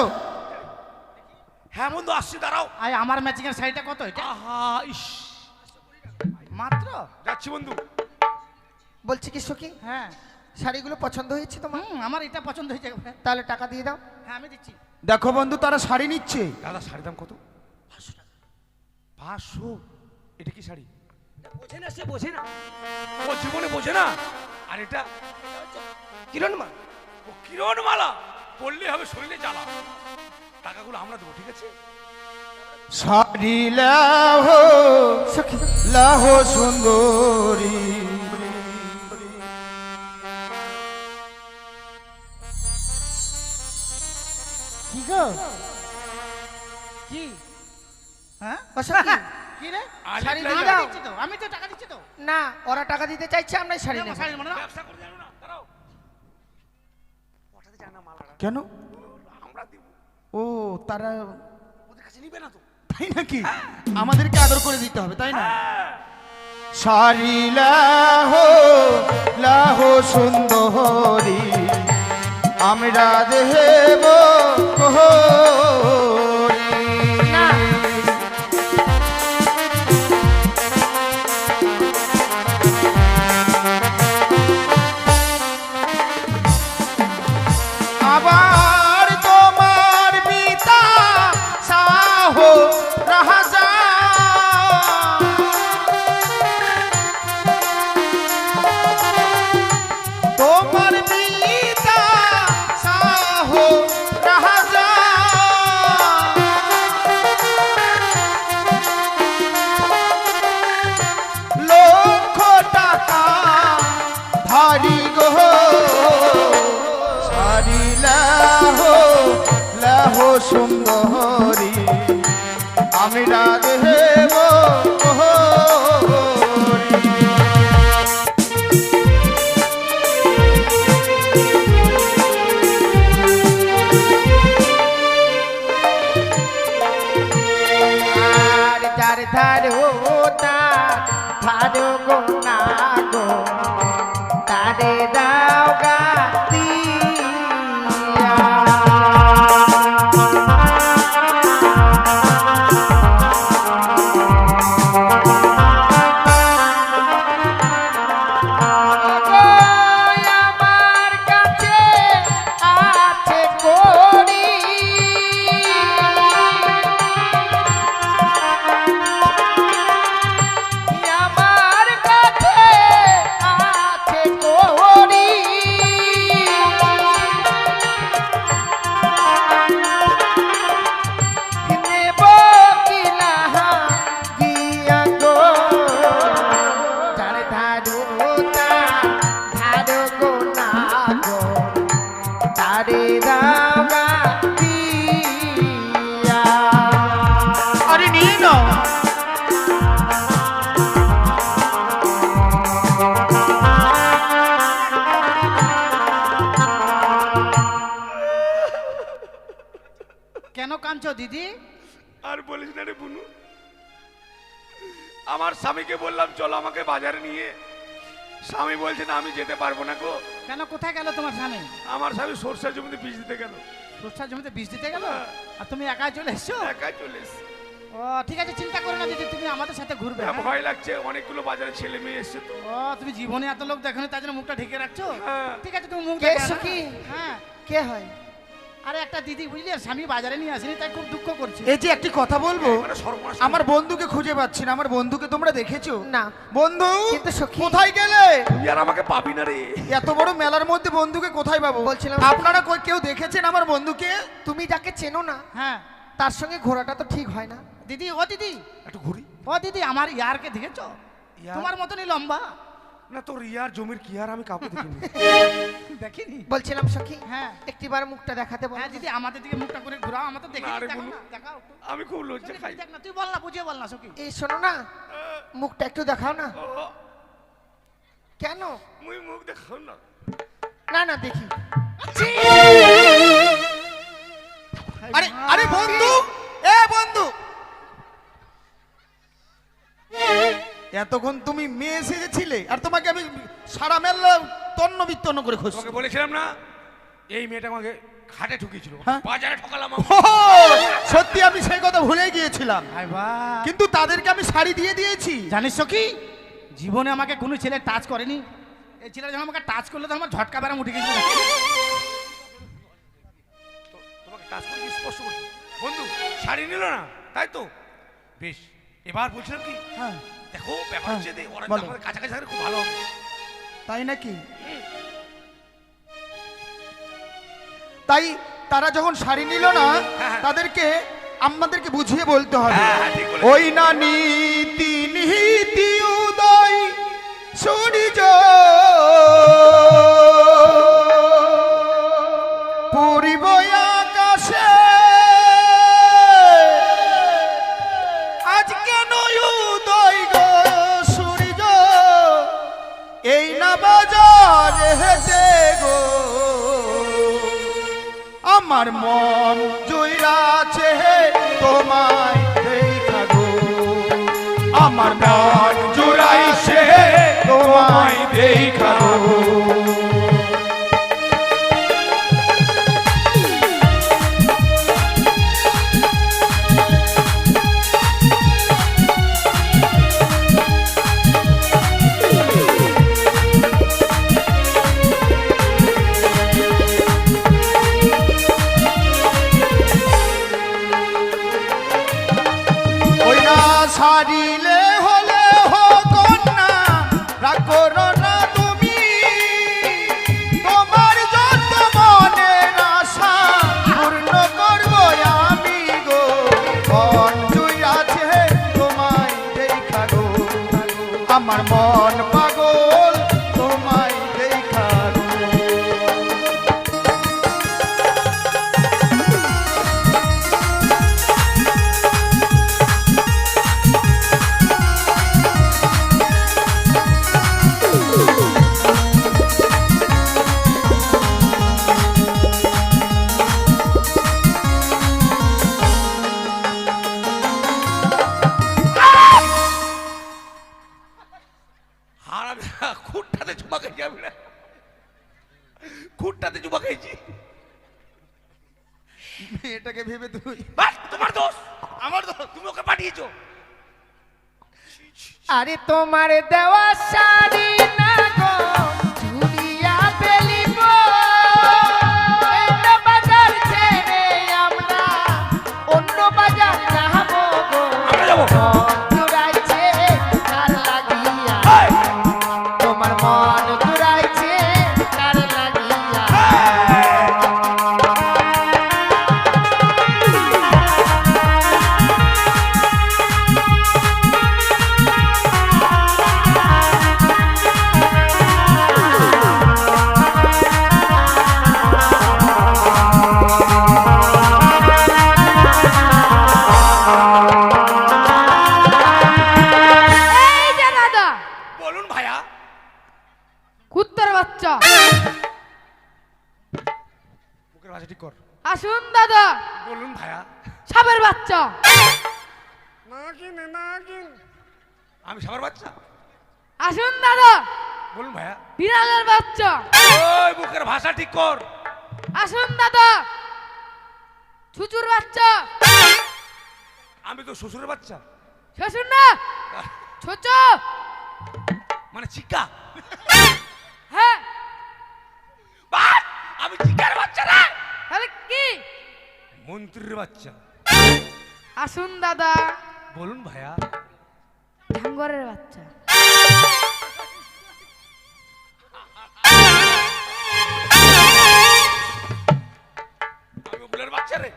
হ্যাঁ বন্ধু আসছি দাঁড়াও আয় আমার ম্যাচিং এর শাড়িটা কত এটা আহা ইস মাত্র যাচ্ছি বন্ধু বলছি কি সখী হ্যাঁ শাড়িগুলো পছন্দ হয়েছে তোমার? আমার এটা পছন্দ হয়েছে তাহলে টাকা দিয়ে দাও। হ্যাঁ আমি দিচ্ছি দেখো বন্ধু তারা শাড়ি নিচ্ছে। দাদা শাড়ির দাম কত? 500। এটা কি শাড়ি? বোঝে না, সে বোঝে না, ও জীবনে বোঝে না। আর এটা কিরণমালা। ও কিরণমালা পড়লে হবে শরীরে জ্বালা। টাকাগুলো আমরা দেবো, ঠিক আছে? শাড়ি লাহো সখী লাহো সুন্দরী, কি গো হ্যাঁ ও সখী কি রে আলিফ শাড়ি লাইলা। দিয়ে দাও। দিচ্ছি তো আমি তো টাকা দিচ্ছি তো না ওরা টাকা দিতে চাইছে আমরা শাড়ি নেব শাড়ি মানে না ব্যবসা করে জানো না দাঁড়াও পটাতে জানা মালারা কেন? আমরা দিব ও তারা ওদের কাছে নিবে না তো তাই নাকি? আমাদেরকে আদর করে দিতে হবে তাই না? শাড়ি লাহো লাহো সুন্দরী আমরা দেব কোহরি। না আবার তোমার পিতা সাহো রাজা তোমার পিতা সাহো রাজা লক্ষ টাকা ধারি গো সারি লাহো লাহো সুন্দরী আমরা দেব কোহরি। আর যার ধার হোতা ধার গো না গো তারে দাও গা দিয়া। ওই আমার কাছে আছে কড়ি আমার কাছে আছে কড়ি নেব কি না গিয়া গো যার ধারো ধারো গো না গো তারে দাওয়া দিয়া। আরে নিয়ে নাও। কেন কাঁদছো দিদি আর বলিস না রে বুনু আমার স্বামীকে বললাম চলো আমাকে বাজারে নিয়ে স্বামী বলছে না আমি যেতে পারবো না গো কেন কোথায় গেল তোমার স্বামী আমার স্বামী সরষের জমিতে বীজ দিতে গেল সরষার জমিতে বীজ দিতে গেল আর তুমি একা চলে এসছো একাই চলে এসছে। ও ঠিক আছে চিন্তা করো না দিদি তুমি আমাদের সাথে ঘুরবে হ্যাঁ? ভয় লাগছে অনেকগুলো বাজারে ছেলে মেয়ে এসছে তো ও তুমি জীবনে এত লোক দেখো তার জন্য মুখটা ঢেকে রাখছো হ্যাঁ। ঠিক আছে তুমি মুখ কে ঢেকে রাখো। সখী? হ্যাঁ কে হয়? আরে একটা দিদি বুঝলি আর স্বামী বাজারে নিয়ে আসেনি তাই খুব দুঃখ করছে এই যে একটি কথা বলবো, মানে সর্বনাশ আমার বন্ধুকে খুঁজে পাচ্ছি না। আমার বন্ধুকে তোমরা দেখেছো? না। বন্ধু কিন্তু সখী- কোথায় গেলে? তুই আর আমাকে পাবি না রে এত বড় মেলার মধ্যে বন্ধুকে কোথায় পাবো? বলছিলাম- আপনারা কেউ দেখেছেন আমার বন্ধুকে? তুমি যাকে চেনো না হ্যাঁ তার সঙ্গে ঘোরাটা তো ঠিক হয় না। দিদি ও দিদি একটু ঘুরি ও দিদি আমার ইয়ারকে দেখেছো ইয়ার? তোমার মতনই লম্বা না তোর ইয়ার জমির কি আর আমি কাউকে দেখিনি দেখিনি বলছিলাম সখী হ্যাঁ একটিবার মুখটা দেখাতে বল। হ্যাঁ দিদি আমাদের দিকে মুখটা করে ঘুরাও আমাদের দেখে না রে দেখাও বলু। না, দেখাও একটু। আমি খুব লজ্জা খাই দেখ না তুই বল না বুঝিয়ে বল না সখী এই শোনো না মুখটা একটু দেখাও না। ও, কেন? মুই মুখ দেখাও না না না দেখি। আরে আরে বন্ধু, এ বন্ধু, এতক্ষণ তুমি মেয়ে সেজেছিলে আর তোমাকে আমি সারা মেলা তন্ন বিতন্ন করে খুঁজছি। তোকে বলেছিলাম না এই মেয়েটা আমাকে ঘাটে ঠুকিয়েছিল হ্যাঁ? বাজারে ঠকালাম ও, সত্যি আমি সেই কথা ভুলে গিয়েছিলাম, হায় বা কিন্তু তাদেরকে আমি শাড়ি দিয়ে দিয়েছি। জানিস সখী জীবনে আমাকে কোনো ছেলে টাচ করেনি এই ছেলে যখন আমাকে টাচ করলো তখন আমার ঝটকা বেড়াম উঠে গেছিল তোমাকে টাচ করে কি স্পর্শ করছি বন্ধু শাড়ি নিল না তাই তো বেশ এবার বলছিলাম কি হ্যাঁ, দেখো ব্যাপার হচ্ছে যে ওরা যদি বলো। আমাদের কাছাকাছি থাকলে খুব ভালো হবে তাই নাকি? তাই তারা যখন শাড়ি নিল না হ্যাঁ। তাদেরকে আমাদেরকে বুঝিয়ে বলতে হবে। হ্যাঁ, ঠিক বলেছ। ওই না নীতি নীতি উদয় সূর্য পূর্ব আকাশে হেঁটে গো আমার মন জুইরাছে তোমায় দেখা গো আমার মন জুড়াইছে তোমায় দেখা গো ওই না ছাড়িলে হলে হো কন্যা রাগ করো না তুমি তোমার যত মনের আশা পূর্ণ করবো আমি গো মন জুড়াছে তোমায় দেখা গো আমার মন পাগল তোমায় দেখা গো হারাবে খুঁটটাতে চুমা খেয়ে যাবে না, খুঁটটাতে চুমা খেয়েছি। এটাকে ভেবে তুই বাস, তোমার দোষ, আমার দোষ, তুমি ওকে পাঠিয়েছো। আরে তোমার দেওয়া শাড়ি না গো ঝুড়িয়া ফেলিব এই বাজার ছেড়ে আমরা অন্য বাজার যাবো গো আমরা যাবো। মন জুড়াইছে কার লাগিয়া এই, তোমার মন জুড়াইছে কার লাগিয়া এই যে দাদা, বলুন ভাইয়া। কুত্তার বাচ্চা, মুখের ভাষা ঠিক কর। আসুন দাদা। বলুন ভাইয়া। সাপের বাচ্চা, আমি সবার বাচ্চা। আসুন দাদা। বলুন ভাইয়া। বিড়ালের বাচ্চা, ওই মুখের ভাষা ঠিক কর। আসুন দাদা। ছুচুর বাচ্চা, আমি তো শ্বশুরের বাচ্চা, শ্বশুর না, ছোচো। মানে চিকা। হ্যাঁ, বাস, আমি চিকার বাচ্চা না, তাহলে কি? মন্ত্রীর বাচ্চা। আসুন দাদা। বলুন ভাইয়া। ঢাঙ্গরের বাচ্চা, আমি বুলের বাচ্চা রে।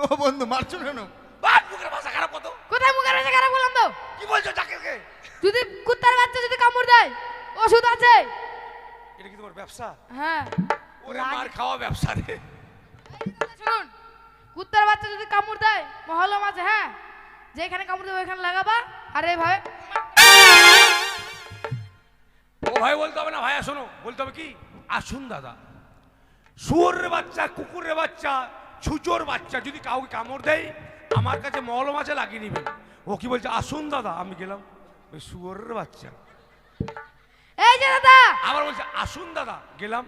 ও বন্ধু মারছো কেন বাস, মুখের ভাষা খারাপ কত। কোথায় মুখের ভাষা খারাপ বললাম তো? কি বলছো চাকরিকে? যদি কুত্তার বাচ্চা যদি কামড় দেয়, ওষুধ আছে। এটা কি তোমার ব্যবসা? হ্যাঁ, ওরে মার খাওয়া ব্যবসা রে। শুনুন, কুত্তার বাচ্চা যদি কামড় দেয়, মহলম আছে। হ্যাঁ, যেখানে কামড় দেবে ওইখানে লাগাবা। আর এইভাবে ও ভাই বলতে হবে না ভাইয়া, শোনো, বলতে হবে কি, আসুন দাদা। শুয়োরের বাচ্চা, কুকুরের বাচ্চা, ছুচোর বাচ্চা যদি কাউকে কামড় দেয়, আমার কাছে মলম আছে, লাগিয়ে নিবেন। ও কি বলছে, আসুন দাদা। আমি গেলাম, ওই শুয়োরের বাচ্চা। এই যে দাদা, আবার বলছে আসুন দাদা, গেলাম,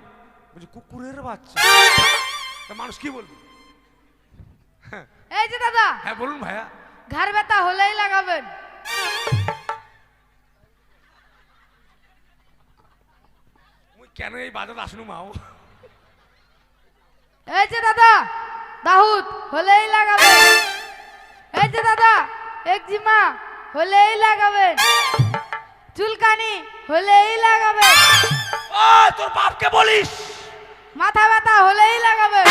বলছে কুকুরের বাচ্চা। তা মানুষ কি বলবে? এই যে দাদা, হ্যাঁ বলুন ভাইয়া। ঘাড় ব্যথা হলেই লাগাবেন। মুই কেন এই বাজার আসনু মাও? এই যে দাদা, দাহুদ হলেই লাগাবেন। এই যে দাদা, একজিমা হলেই লাগাবেন। চুলকানি হলেই লাগাবেন। ও তোর বাপকে বলিস। মাথা ব্যথা হলেই লাগাবেন।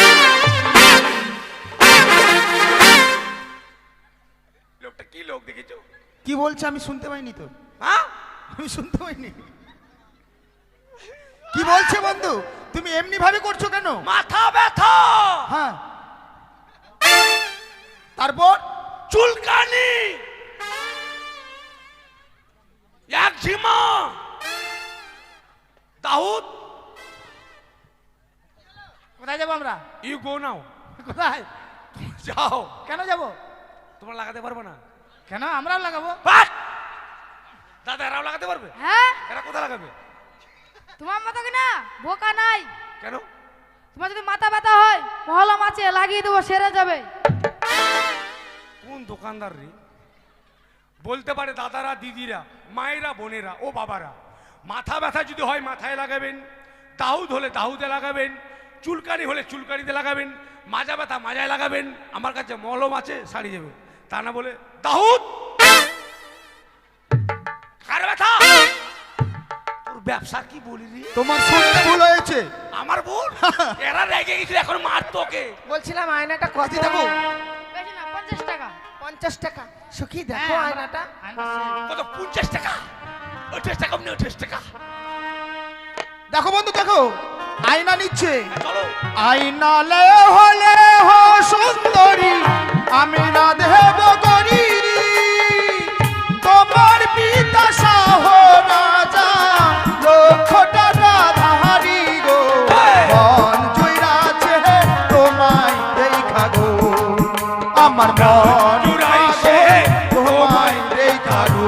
লোকটা কি লোক দেখেছো? কি বলছে আমি শুনতে পাইনি তো হ্যাঁ, আমি শুনতে পাইনি কি বলছে বন্ধু তুমি এমনি ভাবে করছো কেন মাথা ব্যথা, হ্যাঁ তারপর চুলকানি, একজিমা, দাউদ কোথায় যাবো আমরা? ইউ গো নাও। কোথায় যাও। কেন যাব? তোমরা লাগাতে পারবে না? কেন আমরাও লাগাবো? বাট! দাদা এরাও লাগাতে পারবে? হ্যাঁ এরা কোথায় লাগাবে? তোমার মতো কি না বোকা নাই। কেন? তোমার যদি মাথা ব্যথা হয় মহলা মাছে লাগিয়ে দেবো, সেরে যাবে। কোন দোকানদার রে? বলতে পারে দাদারা, দিদিরা, মায়েরা, বোনেরা ও বাবারা, মাথা ব্যথা যদি হয় মাথায় লাগাবেন, দাউদ হলে দাউদে লাগাবেন, চুলকানি হলে চুলকানিতে লাগাবেন, মাজা ব্যথা মাজায় লাগাবেন। আমার কাছে মলম আছে, সারি যাবে। তা না বলে দাউদ কার ব্যথা? তোর ব্যবসা কি বলি রে? তোমার শুনতে ভুল হয়েছে। আমার বোন এরা রেগে গেছিল, এখন মার তোকে। বলছিলাম আয়নাটা কত দেবো? বেশি না 50 টাকা। 50 টাকা। সখী দেখো হ্যাঁ, আয়নাটা। কত? 50 টাকা? 28 টাকা, 28 টাকা। দেখো বন্ধু দেখো, আয়না নিচ্ছে। চলো। আয়নালে হলে হো সুন্দরী, আমি না দেব করি তোমার পিতা শাহ রাজা, লক্ষ টাকা ধারি গো, মন জুড়াছে তোমায় দেখা গো, আমার মন জুড়াইছে তোমায় দেখা গো।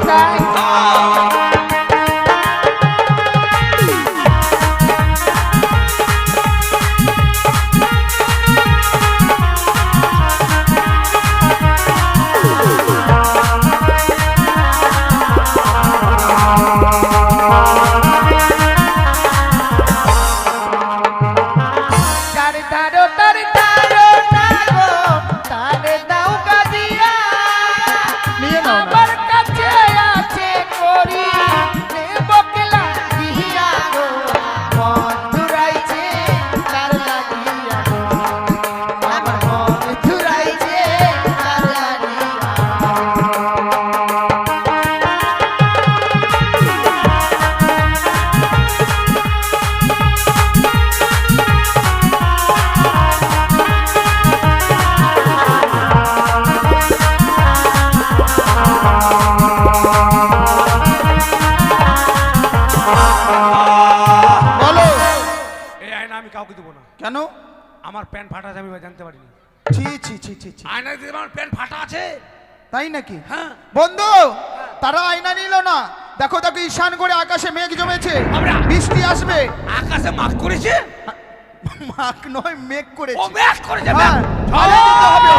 তার তারো তার তারো তারো তারে দাও কাজিয়া, নিয়ে নাও না। আমার কাছে আছে করি নেব কেলা দিয়া গো, মন জুড়াইছে তার লাগিয়া গো, আমার মন জুড়াইছে তার লাগিয়া। বলো। এই আয়না আমি কাউকে দেবো না। কেন? আমার প্যান্ট ফাটা আছে, আমি জানতে পারিনি। ছি ছি ছি ছি ছি। আয়না দিতে আমার প্যান্ট ফাটা আছে। তাই নাকি? হ্যাঁ। বন্ধু, তারা আয়না নিল না। দেখো দেখো, ঈশান করে আকাশে মেঘ জমেছে, আমরা- বৃষ্টি আসবে। আকাশে মাছ করেছে। মাক নয়, মেঘ ও করেছে। ম্যাচ করেছে। হ্যাঁ, ম্যাচ। আরে দিতে হবে।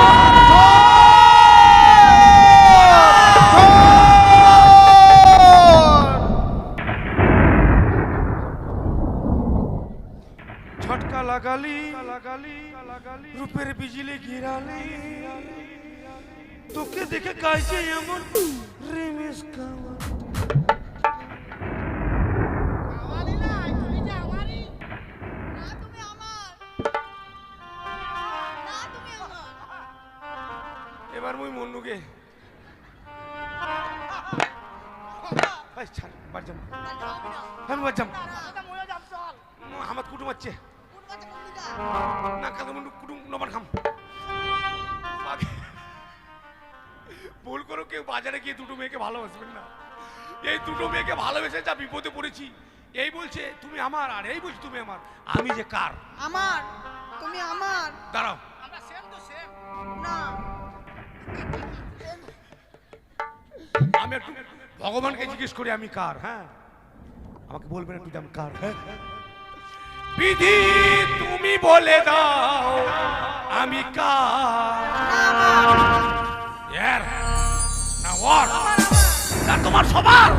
ছটকা লাগালি রূপের বিজলি গিরালি, তোকে দেখে গাইছে এমন রেমেশ কাওয়া। এবার মুই মন্নুকে এই ছাড়, বাড়ি যাম। আমি বাড়ি যাম। হামাদ কুটুম আছে না, কাদু মুন্ডু কুটুম নবার খাম। ভুল করো, কেউ বাজারে গিয়ে দুটো মেয়েকে ভালোবাসবেন না। এই দুটো মেয়েকে ভালোবেসে যা বিপদে পড়েছি। এই বলছে তুমি আমার, আর এই বলছে তুমি আমার। আমি যে কার? আমার, তুমি আমার দাঁড়াও, আমরা সেম তো সেম। না। আমি একটু ভগবানকে জিজ্ঞেস করি আমি কার। হ্যাঁ, আমাকে বলবেন একটু যে আমি কার। হ্যাঁ, বিধি তুমি বলে দাও আমি কার। না ওয়ার, না তোমার সবার।